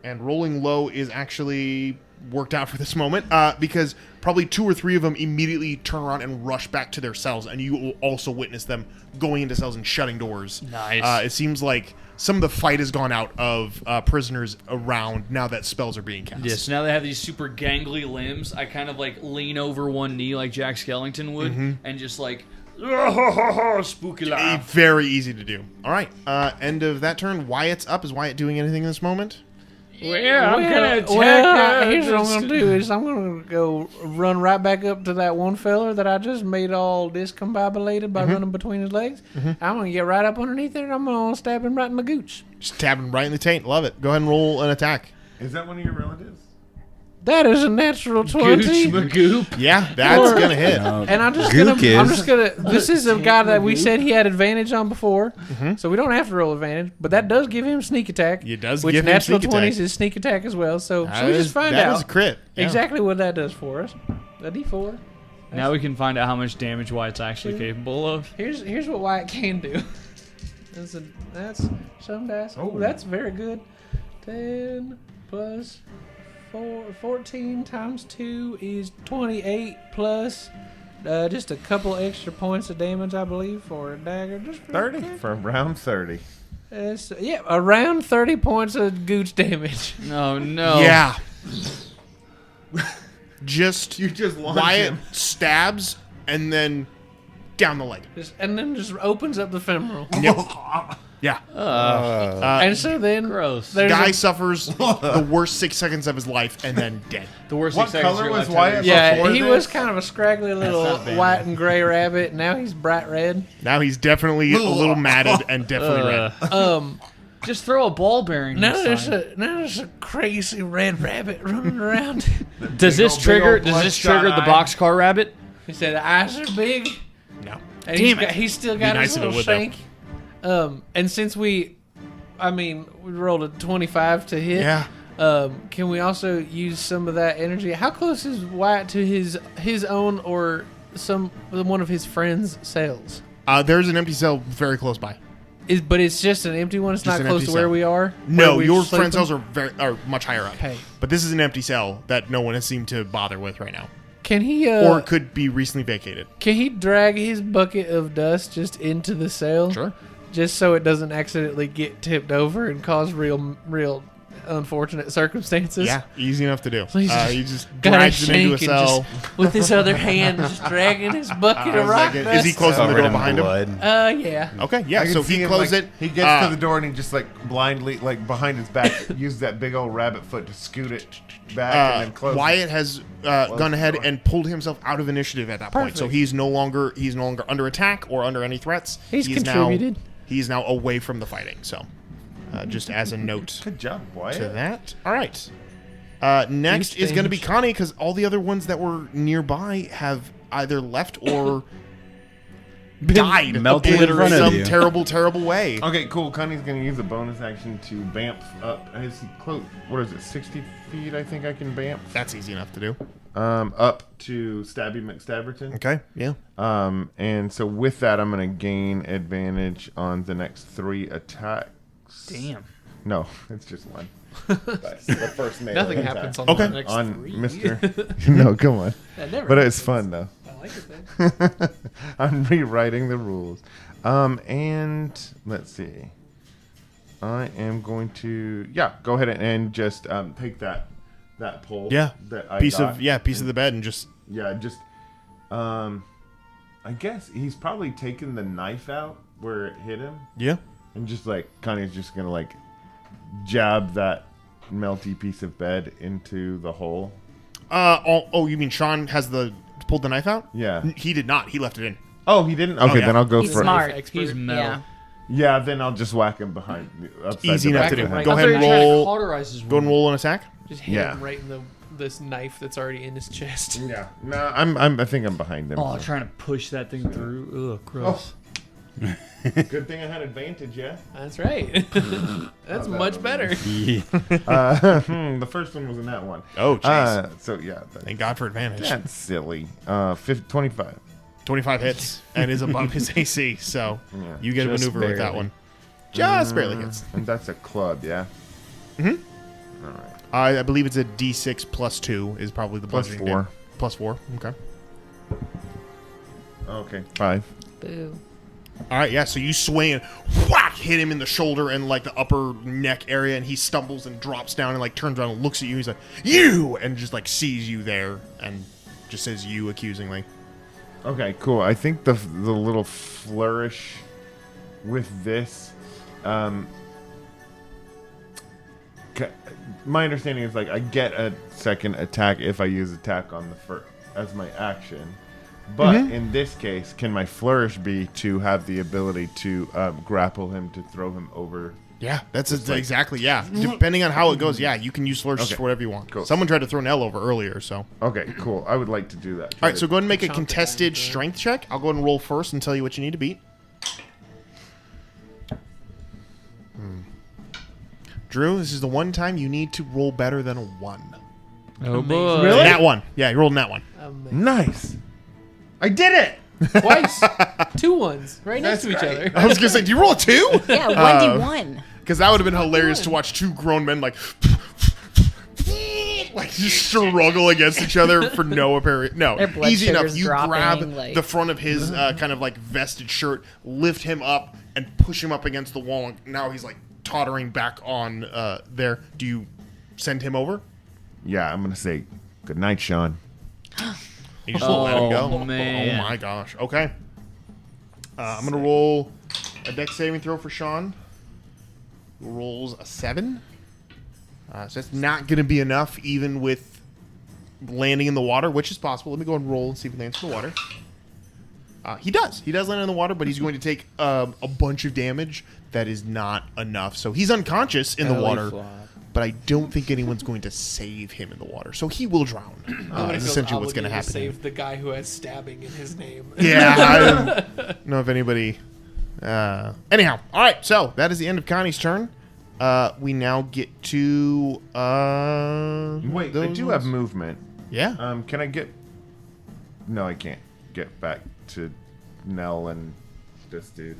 And rolling low is actually worked out for this moment because probably 2 or 3 of them immediately turn around and rush back to their cells, and you will also witness them going into cells and shutting doors. Nice. It seems like some of the fight has gone out of prisoners around now that spells are being cast. Yeah, so now they have these super gangly limbs. I kind of like lean over one knee like Jack Skellington would, and just like Spooky laugh. Very easy to do. All right. End of that turn. Wyatt's up. Is Wyatt doing anything in this moment? Well, I'm gonna attack. Here's what I'm gonna do is I'm gonna go run right back up to that one feller that I just made all discombobulated by running between his legs. I'm gonna get right up underneath there and I'm gonna stab him right in the gooch. Stab him right in the taint. Love it. Go ahead and roll an attack. Is that one of your relatives? That is a natural 20. Gooch Magoop. Yeah, that's gonna hit. And I'm just Gook gonna. This is a guy that we said he had advantage on before, so we don't have to roll advantage. But that does give him sneak attack. It does which give him natural sneak 20s attack. is sneak attack as well. So That should we is- just find that out is a crit. Yeah. exactly what that does for us? A D4. Now we can find out how much damage Wyatt's actually capable of. Here's what Wyatt can do. That's some dice. Oh, that's very good. 10 plus 14 times 2 is 28 plus just a couple extra points of damage, I believe, for a dagger. Just 30 for round 30. Around 30 points of gooch damage. Oh no. Yeah. Just You just launch Wyatt him. stabs and then down the leg. And then just opens up the femoral. Yeah. And so then Gross. there's Guy a- suffers the worst 6 seconds of his life and then dead. The worst What 6 seconds color of your was life Wyatt? yeah, before he this? was kind of a scraggly little not bad. white and gray rabbit. Now he's bright red. Now he's definitely a little matted and definitely red. Just throw a ball bearing. Now inside. there's a crazy red rabbit running around. Does this big trigger? old Does this bloodshot trigger the eye. boxcar rabbit? He said the eyes are big. No. And Damn it. he's still got nice his if it little would, though. shank. And since we rolled a 25 to hit. Yeah. Can we also use some of that energy? How close is Wyatt to his own or one of his friends' cells? There's an empty cell very close by. But it's just an empty one. It's Just not an close empty to where cell. we are. No, where we're your sleeping? friend cells are much higher up. Okay. But this is an empty cell that no one has seemed to bother with right now. Can he? Or it could be recently vacated. Can he drag his bucket of dust just into the cell? Sure. Just so it doesn't accidentally get tipped over and cause real unfortunate circumstances. Yeah, easy enough to do. He's just He just got a drags it into a shank and cell. just, with his other hand just dragging his bucket of rock Is dust. he closing the Covered door in behind him? blood. Yeah. Okay, yeah. I can So see he him, closed like, it. He gets to the door and he just like blindly, like behind his back, use that big old rabbit foot to scoot it back and then close. Wyatt has gone ahead and pulled himself out of initiative at that point. So Perfect. he's no longer under attack or under any threats. He's now contributed. he's now away from the fighting. So just as a note Good job, to Wyatt. that. All right. Next is going to be damage. Connie because all the other ones that were nearby have either left or died melted in in front of some you. terrible way. Okay, cool. Connie's gonna use a bonus action to bamf up. Is he close? What is it? 60 feet? I think I can bamf. That's easy enough to do. Up to Stabby McStabberton. Okay. Yeah. And so with that, I'm gonna gain advantage on the next 3 attacks. Damn. No, it's just one. But the first melee Nothing attack. happens on Okay. the next on 3. Mr. No, come on. That never But it's happens. fun though. I like it though. I'm rewriting the rules. And let's see. I am going to go ahead and just take that pole. Yeah. That I Piece got. of the bed and just Just I guess he's probably taken the knife out where it hit him yeah. and just like Connie's just gonna like jab that melty piece of bed into the hole. You mean Sean has pulled the knife out? Yeah. He did not. He left it in. Oh, he didn't? Okay, yeah. then I'll go He's for smart. Expert. He's metal. Yeah. Yeah, then I'll just whack him behind. Upside Easy the enough back to do. of the head. Go I ahead thought and you were trying to roll. cauterize his Go and wound. roll an attack. Just hit Yeah. him right in this knife that's already in his chest. Yeah, no, I think I'm behind him. Oh, trying to push that thing through. Ugh, gross. Good thing I had advantage, yeah. That's right. That's much better. The first one was in that one. Oh, jeez. So yeah, Thank God for advantage. that's silly. 25. 25 hits and is above his AC, so Yeah. you get a Just maneuver with that barely. one. Just barely hits. And that's a club, yeah. I believe it's a D6 plus 2 is probably the Plus bludgeoning 4. damage. Plus 4. Okay. Okay, 5. Boo. All right, yeah, so you swing and whack, hit him in the shoulder and like the upper neck area, and he stumbles and drops down and like turns around and looks at you. He's like, "You!" and just like sees you there and just says "you" accusingly. Okay, cool. I think the little flourish with this, my understanding is like I get a second attack if I use attack on the first as my action. But in this case, can my flourish be to have the ability to grapple him to throw him over? Yeah, that's exactly, yeah. Depending on how it goes, yeah, you can use flourishes for whatever you want. Cool. Someone tried to throw Nell over earlier, so. Okay, cool. I would like to do that. All right, so go ahead and make a Chomp it contested down, strength check. I'll go ahead and roll first and tell you what you need to beat. Drew, this is the one time you need to roll better than a 1. Oh boy. Really? Nat 1. Yeah, you rolled nat 1. Nice. I did it. Twice. 2 ones. Right next to each other. I was going to say, do you roll a 2? Yeah, 1d1. Because that would have been hilarious to watch two grown men like just struggle against each other for no apparent. No, Their blood easy enough. sugar's You dropping, grab like- the front of his kind of like vested shirt, lift him up, and push him up against the wall. And now he's like tottering back on there. Do you send him over? Yeah, I'm gonna say good night, Sean. You just let him go. Man. Oh my gosh. Okay. I'm gonna roll a dex saving throw for Sean. Rolls a 7. So that's not going to be enough, even with landing in the water, which is possible. Let me go and roll and see if he lands in the water. He does. He does land in the water, but he's going to take a bunch of damage. That is not enough. So he's unconscious in the water, but I don't think anyone's going to save him in the water. So he will drown. Is essentially what's going to happen. Save the guy who has stabbing in his name. Yeah, I don't know if anybody... anyhow, all right, so that is the end of Connie's turn. We now get to... Wait, I do have movement. Yeah. Can I get... No, I can't get back to Nell and this dude.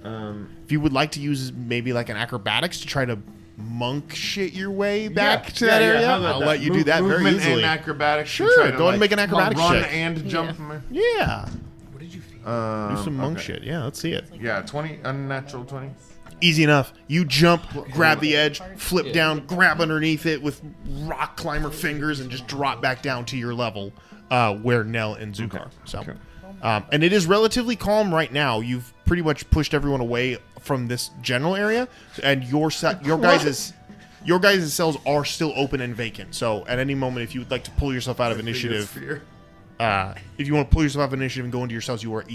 If you would like to use maybe like an acrobatics to try to monk shit your way back to that area, how about I'll that? let you do that very Movement easily. and acrobatics. to Sure, try to, go ahead and make an acrobatics run check. and jump. Yeah. What did you feel? Do some monk okay. shit. Yeah, let's see it. Yeah, 20, unnatural 20. Easy enough. You jump, grab the edge, flip down, grab underneath it with rock climber fingers, and just drop back down to your level where Nell and Zook are. So, Okay. and it is relatively calm right now. You've pretty much pushed everyone away from this general area, and your guys' cells are still open and vacant. So, at any moment, if you would like to pull yourself out of initiative, if you want to pull yourself out of initiative and go into your cells, you are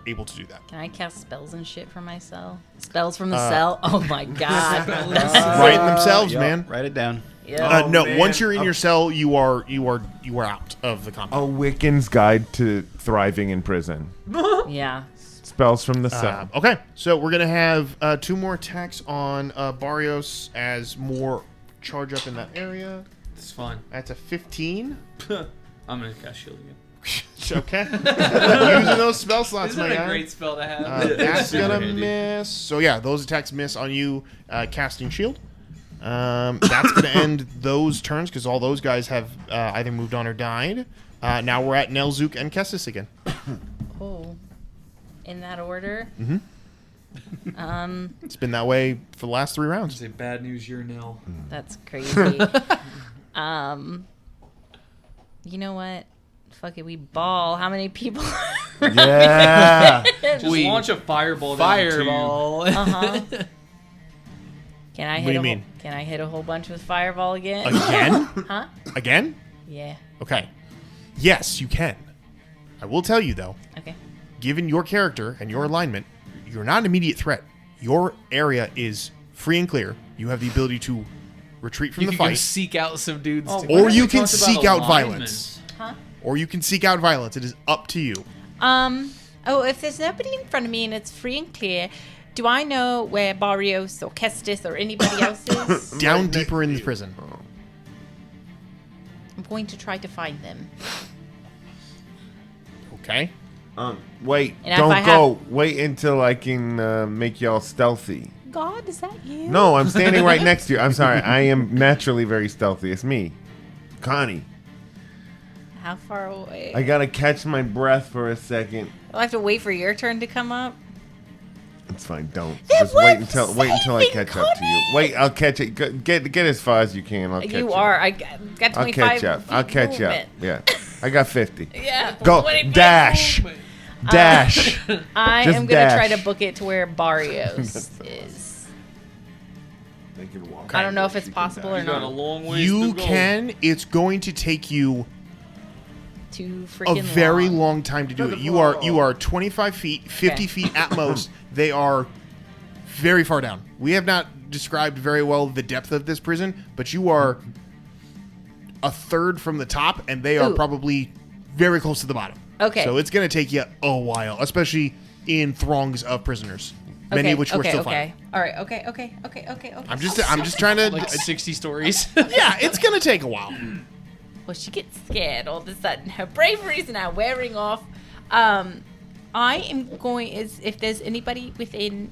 able to do that. Can I cast spells and shit from my cell? Spells from the cell? Oh my god. Writing themselves, Yup, man. Write it down. Yeah. No, man. once you're in your cell, you are out of the combat. A Wiccan's Guide to Thriving in Prison. Yeah. Spells from the cell. Okay, so we're gonna have 2 more attacks on Barrios as more charge up in that area. It's fine. That's a 15. I'm gonna cast shield again. Okay. Using those spell slots, Isn't my that a guy. great spell to have? That's Super gonna handy. miss. So yeah, those attacks miss on you casting shield. That's gonna end those turns because all those guys have either moved on or died. Now we're at Nelzook and Kestis again. Oh. In that order? It's been that way for the last 3 rounds. Say bad news, you're nil. That's crazy. You know what? Fuck it, we ball. How many people? Yeah. Just launch a fireball. Fireball. Uh-huh. Can I hit What do you mean? Can I hit a whole bunch with fireball again? Again? Huh? Again? Yeah. Okay. Yes, you can. I will tell you though, Okay. given your character and your alignment, you're not an immediate threat. Your area is free and clear. You have the ability to retreat from You the can go fight, seek out some dudes. Oh, to or What you if we can talked about seek out alignment? violence. Huh? Or you can seek out violence. It is up to you. Oh, if there's nobody in front of me and it's free and clear, do I know where Barrios or Kestis or anybody else is? Down deeper in the prison. I'm going to try to find them. Okay. Wait, And if don't I go. Wait until I can make y'all stealthy. God, is that you? No, I'm standing right next to you. I'm sorry. I am naturally very stealthy. It's me, Connie. How far away? I gotta catch my breath for a second. I'll have to wait for your turn to come up. It's fine. Don't. Then Just wait what's until I saving, catch up to you. Connie? Wait, I'll catch it. Get as far as you can. I'll catch You you. are. I got I'll 25 catch up. I'll feet catch up. movement. Yeah. I got 50. Yeah. Go 20 dash. Dash. I Just am going to try dash. to book it to where Barrios is. They can walk. I don't know if it's possible or You got a not. long ways You to go. can. It's going to take you Too a freaking very long. long time to do it. You are 25 feet, 50 feet at most. They are very far down. We have not described very well the depth of this prison, but you are a third from the top, and they are Ooh. probably very close to the bottom. Okay. So it's going to take you a while, especially in throngs of prisoners, many of which we're still fighting. All right. Okay. I'm just trying to. Like 60 stories. Yeah, it's going to take a while. Well, she gets scared all of a sudden. Her bravery's now wearing off. I am going. If there's anybody within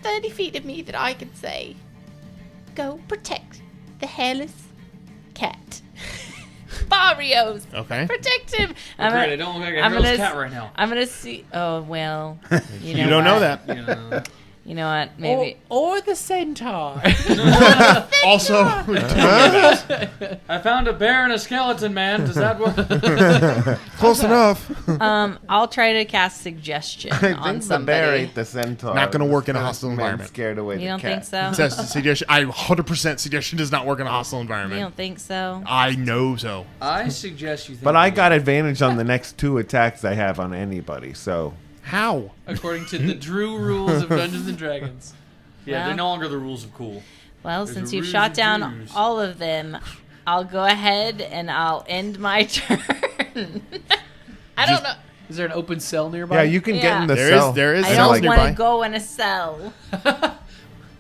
30 feet of me that I can say, go protect the hairless cat. Barrios. Okay. Protect him. Great, I don't look like a hairless cat right now. I'm gonna see. Oh well. You know You don't know what? that. You know, You know what? Maybe. or the centaur. Also, I found a bear and a skeleton, man. Does that work? close enough. I'll try to cast suggestion I on think the bear somebody. ate the centaur. Not gonna work in a Instead of hostile men environment. Scared away You the don't think cat. so? Says suggestion. I 100% suggestion does not work in a hostile You environment. don't think so? I know so. I suggest you think. But I got advantage on the next 2 attacks I have on anybody, so How? According to the Drew rules of Dungeons and Dragons. Yeah, Well. they're no longer the rules of cool. Well, There's since a you've ruse shot of down Jews. all of them, I'll go ahead and I'll end my turn. I don't know. Is there an open cell nearby? yeah, you can get Yeah. in the There cell. is- there is I cells don't like, nearby. want to go in a cell.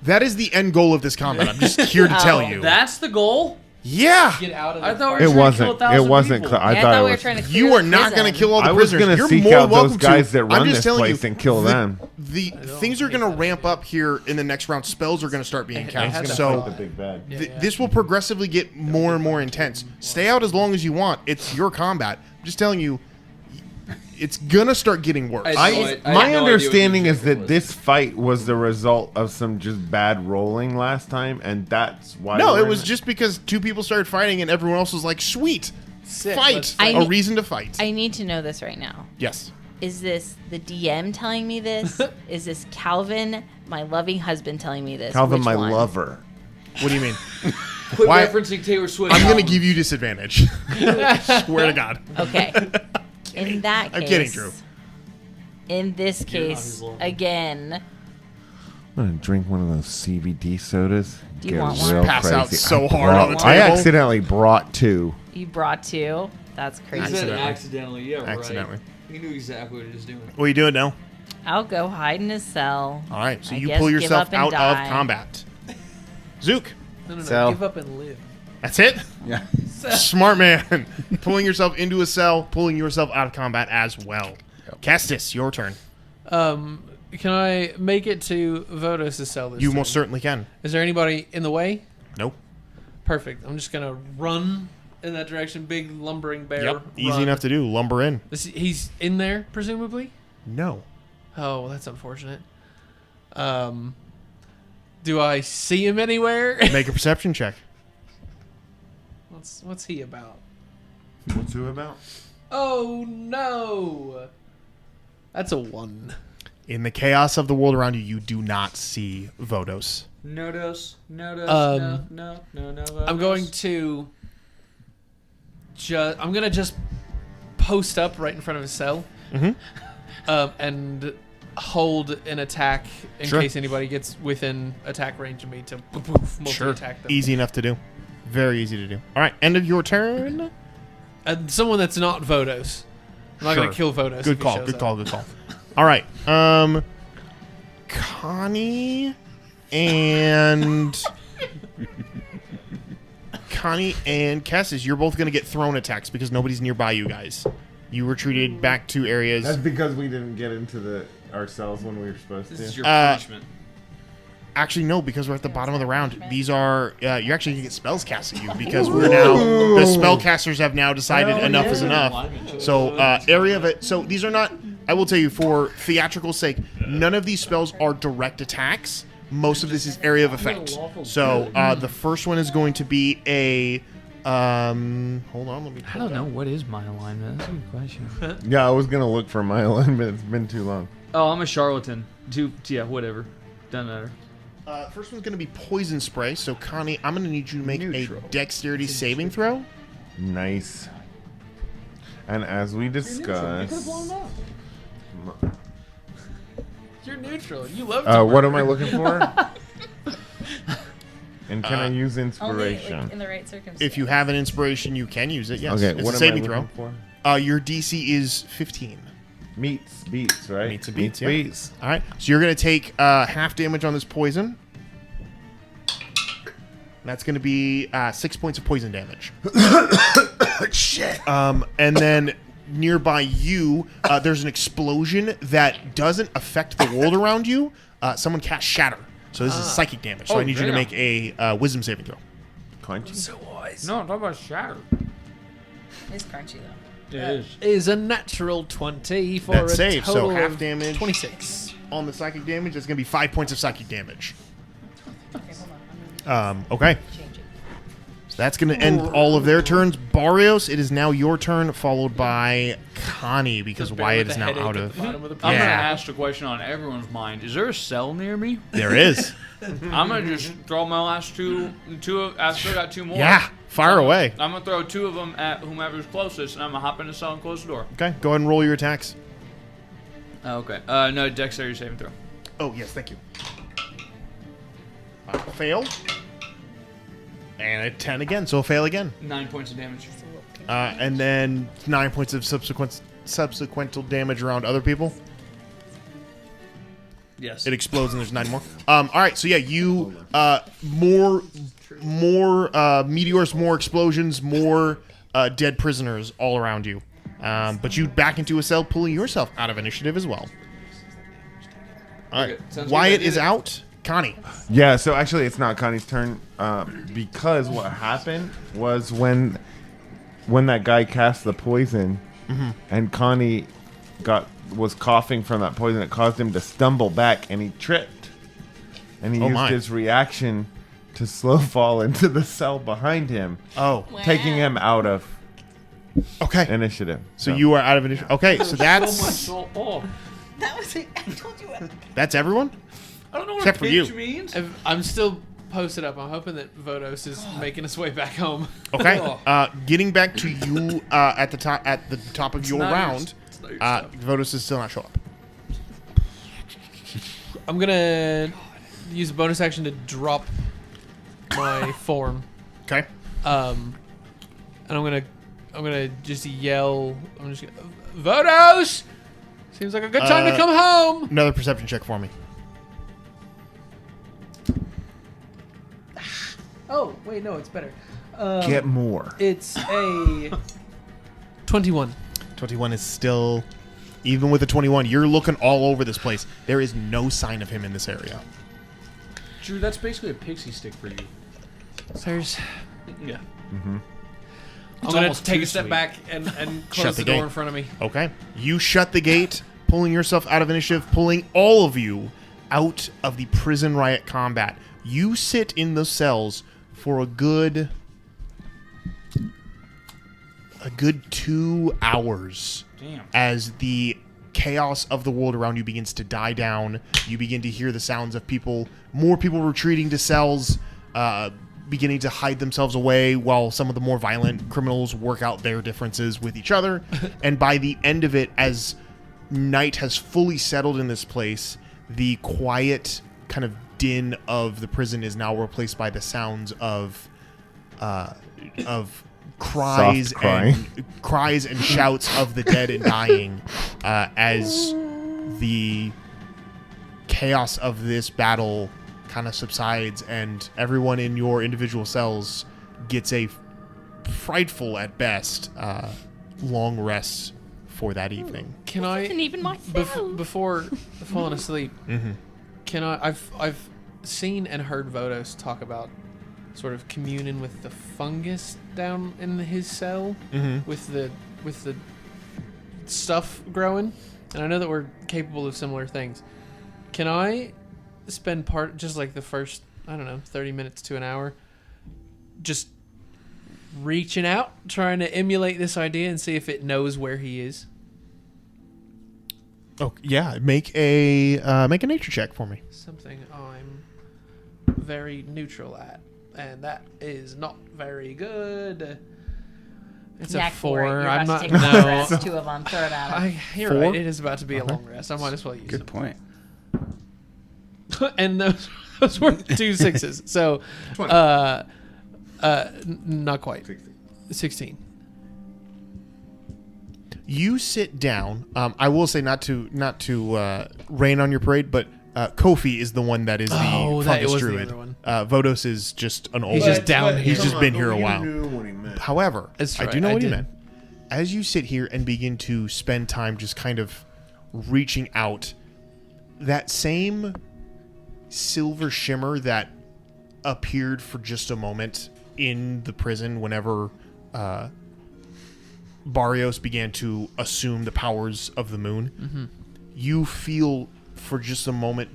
That is the end goal of this combat. I'm just here to tell Oh. you. That's the goal? Yeah. Get out of I the thought we It were trying to wasn't. kill 1,000 It wasn't. people. I Yeah, thought it we were was. trying to clear You are the not going to prison. kill all the I was prisoners. gonna You're seek more out welcome those guys to. that I'm run just this telling place you, and kill them. The things are going to ramp up here in the next round. Spells are going to start being I cast. had that So thought. big bad. this will progressively get more and more intense. Stay out as long as you want. It's your combat. I'm just telling you, it's going to start getting worse. I had My no idea what understanding the is that was. this fight was the result of some just bad rolling last time, and that's why. No, we're it in was just because 2 people started fighting and everyone else was like, sweet, Sick, fight. let's fight. A reason to fight. I need to know this right now. Yes. Is this the DM telling me this? Is this Calvin, my loving husband, telling me this? Calvin, Which my one? lover. What do you mean? Quit Why- referencing Taylor Swift. I'm going to give you disadvantage. Swear to God. Okay. In that case. I'm kidding, Drew. In this You're not case, his lover. again, I'm gonna drink one of those CBD sodas. Do you Get want one? real Pass out crazy. so I hard on the brought- I table. accidentally brought 2. you brought 2. That's He crazy. said Accidentally. accidentally. Yeah, Accidentally. right. He knew exactly what he was doing. What are you doing now? I'll go hide in a cell. All right, so I you guess pull give yourself up and out die. of combat. Zook, No, Cell. give up and live. that's it? Yeah. Smart man. Pulling yourself into a cell, pulling yourself out of combat as well. Castus, your turn. Can I make it to Vodos' cell this You time? most certainly can. Is there anybody in the way? Nope. Perfect. I'm just gonna run in that direction. Big lumbering bear. Yep. Easy run. enough to do. Lumber in. He's in there, presumably. No. Oh, that's unfortunate. Do I see him anywhere? Make a perception check. What's he about? What's who about? Oh no! That's a 1. In the chaos of the world around you, you do not see Vodos. No dose. No dose. Um, no. I'm going to I'm gonna just post up right in front of his cell, and hold an attack in Sure. case anybody gets within attack range of me to poof, multi-attack them. Easy enough to do. Very easy to do. All right. End of your turn. And someone that's not Vodos. I'm not Sure. gonna kill Vodos. Good if he call. shows Good up. call. Good call. All right. Connie and Cassis, you're both gonna get thrown attacks because nobody's nearby you guys. You retreated back to areas. That's because we didn't get into ourselves when we were supposed This is to. your Uh, punishment. Actually, no, because we're at the bottom of the round. These are you're actually gonna get spells cast at you because we're now the spellcasters have now decided enough is enough. So area of it. So these are not. I will tell you for theatrical sake, none of these spells are direct attacks. Most of this is area of effect. So the first one is going to be a Hold on, let me. I don't know what is my alignment. That's a good question. Yeah, I was gonna look for my alignment. It's been too long. Oh, I'm a charlatan. Yeah, whatever. Doesn't matter. First one's going to be poison spray. So, Connie, I'm going to need you to make Neutral. a dexterity saving throw. Nice. And as we discussed, You're neutral. You love to what am murder. I looking for? And can I use Only inspiration? like, in the right circumstances. If you have an inspiration, you can use it. Yes. Okay, It's what a am I saving looking throw. for? Your DC is 15. Beats, right? Meets and beats, yeah. beats. All right. So you're going to take half damage on this poison. That's going to be 6 points of poison damage. Shit. And then nearby you, there's an explosion that doesn't affect the world around you. Someone cast Shatter. So this is psychic damage. So I need you to make a wisdom saving throw. Crunchy. No, I'm talking about shatter. It's crunchy though. It Is a natural 20 for That a save, so total half of damage. 26. On the psychic damage, that's going to be 5 points of psychic damage. Okay, hold on. Okay. Change it. So that's going to end all of their turns. Barrios, it is now your turn, followed by Connie, because Wyatt is now out of... I'm Yeah. gonna ask a question on everyone's mind. Is there a cell near me? There is. I'm gonna just throw my last two. I still got two more. Yeah, fire away. I'm gonna throw two of them at whomever's closest, and I'm gonna hop in the cell and close the door. Okay, go ahead and roll your attacks. Okay. No, dexterity saving throw. Oh, yes, thank you. Fail. And a 10 again, so fail again. 9 points of damage. And then 9 points of subsequent damage around other people. Yes. It explodes and there's 9 more. All right, so yeah, you more meteors, more explosions, more dead prisoners all around you. But you back into a cell, pulling yourself out of initiative as well. All right, Okay, sounds good. Wyatt I did is it. out. Connie. Yeah, so actually it's not Connie's turn because what happened was when that guy cast the poison and Connie was coughing from that poison, it caused him to stumble back and he tripped. And he Oh used my. his reaction to slow fall into the cell behind him, Oh, taking him out of okay. initiative. So you are out of initiative. Okay, so that's That was it. I told you. that's everyone. I don't know what Except for you. pinch means. I'm still posted up. I'm hoping that Vodos is making his way back home. Okay, Oh. getting back to you at the top of your not your- round. it's not your stuff. Votus is still not show up. I'm gonna use a bonus action to drop my form. Okay. And I'm gonna just yell. I'm just gonna, Vodos! Seems like a good time to come home. Another perception check for me. Oh wait, no, it's better. Get more. It's a 21. 21 is still, even with a 21, you're looking all over this place. There is no sign of him in this area. Drew, that's basically a pixie stick for you. There's. Yeah. I'm gonna almost take too a step sweet. back and Shut close the the door gate. in front of me. Okay. You shut the gate, pulling yourself out of initiative, pulling all of you out of the prison riot combat. You sit in the cells for a good 2 hours. Damn. As the chaos of the world around you begins to die down. You begin to hear the sounds of more people retreating to cells, beginning to hide themselves away while some of the more violent criminals work out their differences with each other. And by the end of it, as night has fully settled in this place, the quiet kind of din of the prison is now replaced by the sounds of cries Soft crying. and cries and shouts of the dead and dying as the chaos of this battle kind of subsides and everyone in your individual cells gets a frightful at best long rest for that evening. Can I? Isn't even myself. Before falling asleep, can I? I've seen and heard Vodos talk about sort of communing with the fungus down in his cell with the stuff growing, and I know that we're capable of similar things. Can I spend just like the first, I don't know, 30 minutes to an hour just reaching out, trying to emulate this idea and see if it knows where he is. Oh yeah, make a nature check for me. Something I'm very neutral at, and that is not very good. It's Knack a for it. 4. You're I'm about not. to take a long No, rest. 2 of them. Throw it at him. you're 4? right. It is about to be a long rest. I might as well use Good point. them. And those were 2 6s. So, 20. not quite. 16. You sit down. I will say not to rain on your parade, but Kofi is the one that is the Oh, that fungus was the druid. other one. Vodos is just an old. He's just down here. He's just been here a You while. knew what he meant. However, That's I right, do know I what he did. meant. As you sit here and begin to spend time just kind of reaching out, that same silver shimmer that appeared for just a moment in the prison whenever Barrios began to assume the powers of the moon, you feel for just a moment,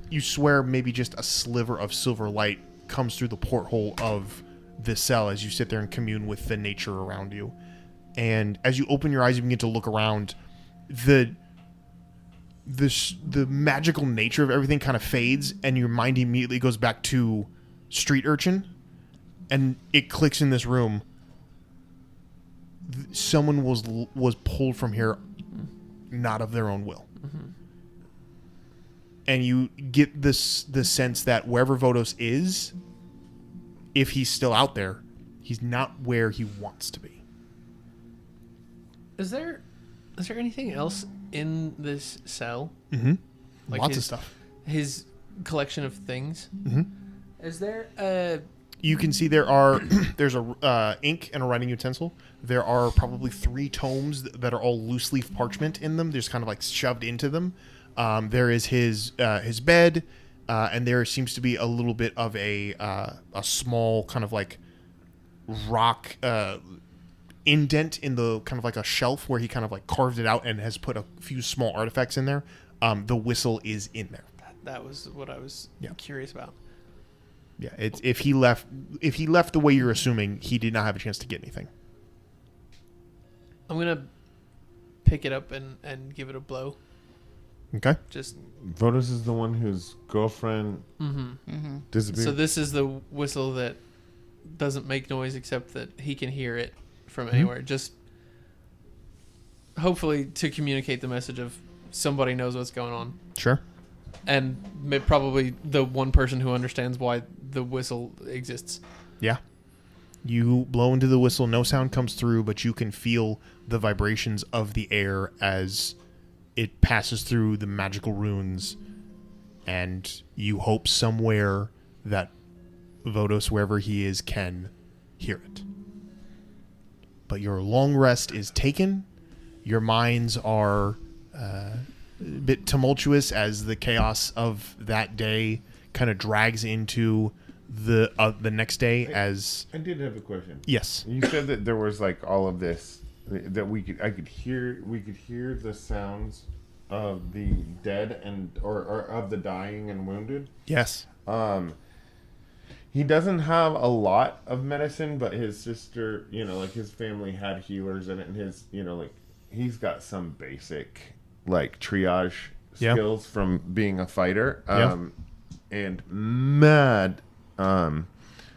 you swear maybe just a sliver of silver light comes through the porthole of this cell as you sit there and commune with the nature around you. And as you open your eyes, you begin to look around. The magical nature of everything kind of fades, and your mind immediately goes back to street urchin, and it clicks in this room. Someone was pulled from here, not of their own will. And you get the sense that wherever Vodos is, if he's still out there, he's not where he wants to be. Is there anything else in this cell? Mm-hmm. Like Lots his- of stuff. His collection of things. Mm-hmm. Is there You can see there's a ink and a writing utensil. There are probably 3 tomes that are all loose leaf parchment in them. There's kind of like shoved into them. There is his bed, and there seems to be a little bit of a small kind of like rock indent in the kind of like a shelf where he kind of like carved it out and has put a few small artifacts in there. The whistle is in there. that was what I was curious about. Yeah, it's if he left the way you're assuming, he did not have a chance to get anything. I'm gonna pick it up and give it a blow. Okay. Just Vodos is the one whose girlfriend disappeared. so this is the whistle that doesn't make noise except that he can hear it from anywhere. Just hopefully to communicate the message of somebody knows what's going on, Sure. and probably the one person who understands why the whistle exists. Yeah. You blow into the whistle, no sound comes through, but you can feel the vibrations of the air as it passes through the magical runes, and you hope somewhere that Vodos, wherever he is, can hear it. But your long rest is taken. Your minds are a bit tumultuous as the chaos of that day kind of drags into the next day. As I did have a question. yes, You said that there was like all of this that we could hear the sounds of the dead or of the dying and wounded. yes, He doesn't have a lot of medicine, but his sister, like his family had healers in it, and his, like he's got some basic like triage Yeah. skills from being a fighter, Yeah. and mad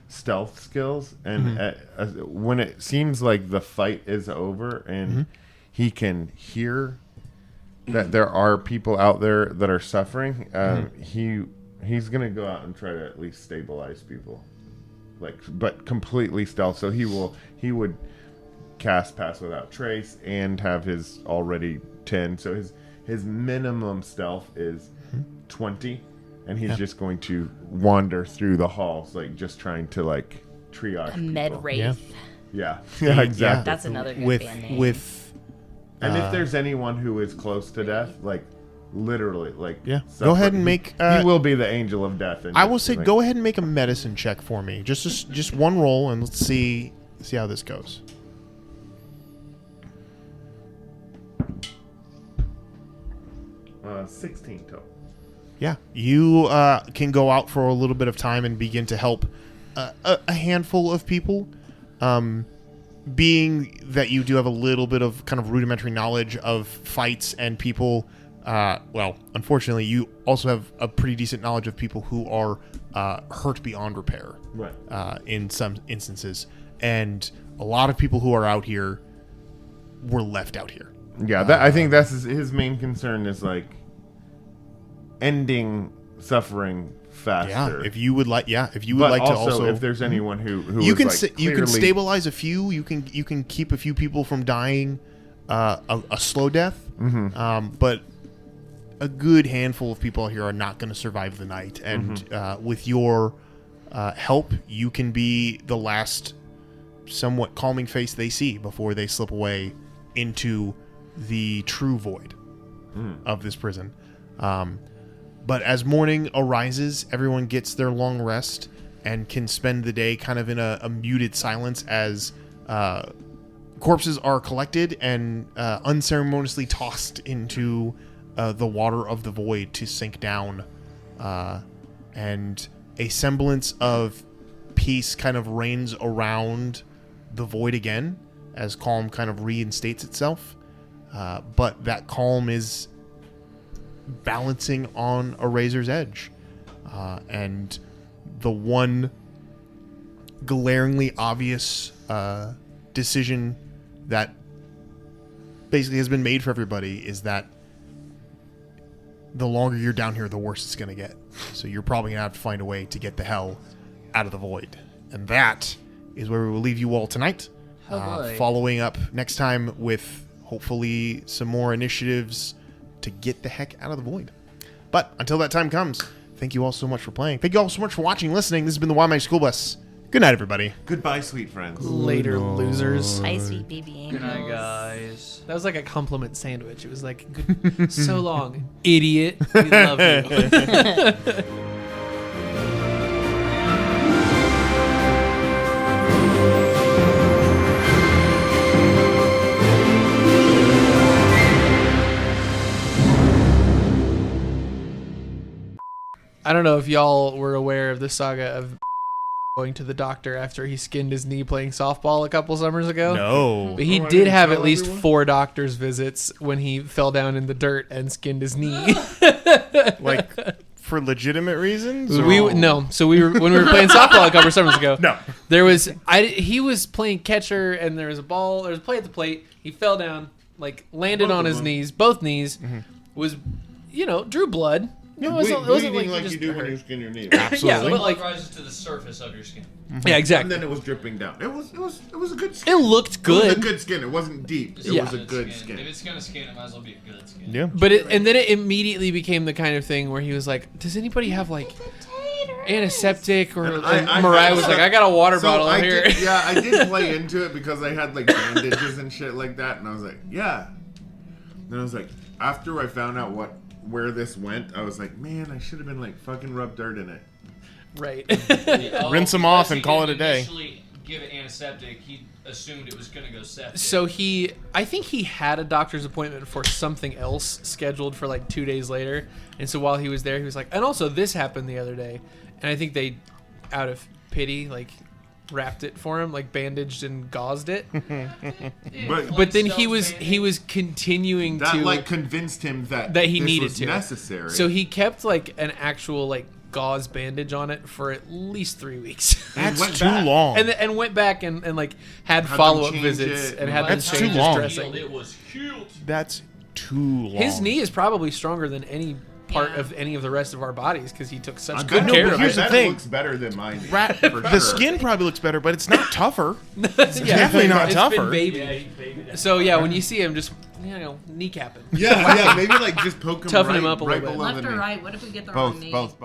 stealth skills. And when it seems like the fight is over and he can hear that there are people out there that are suffering, he's gonna go out and try to at least stabilize people, but completely stealth. So he would cast Pass Without Trace and have his already 10. So his minimum stealth is 20, and he's just going to wander through the halls, just trying to triage A med people. wraith. Yeah, exactly. That's another good with band name. with And if there's anyone who is close to death, literally, Yeah. Go ahead and make, he will be the angel of death. And I will say, go ahead and make a medicine check for me. Just one roll, and let's see how this goes. Uh, 16 total. Yeah, you can go out for a little bit of time and begin to help a handful of people. being that you do have a little bit of kind of rudimentary knowledge of fights and people, well, unfortunately, you also have a pretty decent knowledge of people who are hurt beyond repair. Right. In some instances. And a lot of people who are out here were left out here. Yeah, I think that's his main concern is like ending suffering faster. Yeah, if you would like, but to also, if there's anyone who you is, can like, you can clearly- stabilize a few. You can keep a few people from dying a slow death. But a good handful of people here are not going to survive the night. And with your help, you can be the last somewhat calming face they see before they slip away into the true void of this prison. But as morning arises, everyone gets their long rest and can spend the day kind of in a muted silence as corpses are collected and unceremoniously tossed into the water of the void to sink down. And a semblance of peace kind of reigns around the void again as calm kind of reinstates itself. But that calm is balancing on a razor's edge. And the one glaringly obvious decision that basically has been made for everybody is that the longer you're down here, the worse it's going to get. So you're probably going to have to find a way to get the hell out of the void. And that is where we will leave you all tonight. Following up next time with hopefully some more initiatives to get the heck out of the void. But until that time comes, thank you all so much for playing. Thank you all so much for watching, listening. This has been the Why My School Bus. Good night, everybody. Goodbye, sweet friends. Later, losers. Bye, sweet baby angels. Good night, guys. That was like a compliment sandwich. It was like, good, so long, idiot. We love you. I don't know if y'all were aware of the saga of going to the doctor after he skinned his knee playing softball a couple summers ago. No. But he did have at least 4 doctor's visits when he fell down in the dirt and skinned his knee. Like, for legitimate reasons? So we were when we were playing softball a couple summers ago. No. He was playing catcher and there was a ball, there was a play at the plate. He fell down, like landed on his knees, both knees. Was, drew blood. It wasn't like like just you do when hurt. you skin your knee. Absolutely. Yeah, but Blood like rises to the surface of your skin. yeah, And exactly. then it was dripping down. It was a good skin. It looked good. It was a good skin. It wasn't deep. It Yeah. was a good skin. If it's gonna skin, it might as well be a good skin. Yeah. But then it immediately became the kind of thing where he was like, "Does anybody have like antiseptic?" Or And and Mariah was like, "I got a water bottle I here." I did play into it because I had like bandages and shit like that, and I was like, yeah. And I was like, after I found out where this went, I was like, man, I should have been like fucking rub dirt in it. Right. Rinse them off and call it a day. Initially give it antiseptic. He assumed it was gonna go septic. So I think he had a doctor's appointment for something else scheduled for like 2 days later. And so while he was there, he was like, and also this happened the other day. And I think they, out of pity, like wrapped it for him, like bandaged and gauzed it. But then he was continuing That to like convinced him that he this needed was to. necessary. So he kept like an actual like gauze bandage on it for at least 3 weeks. That's went too back. long. and went back and like had them follow-up change visits it. and had them That's change too his long. dressing. It was healed. That's too long. His knee is probably stronger than any part of any of the rest of our bodies because he took such I good know, care but of here's it. the that thing. looks better than mine. The skin probably looks better, but it's not tougher. Yeah, definitely not it's tougher. Been baby. So yeah, when you see him, just kneecapping. Yeah, maybe like just poke him Toughen right, him up a right little bit. below Left the or knee. right? What if we get the wrong knee? Both.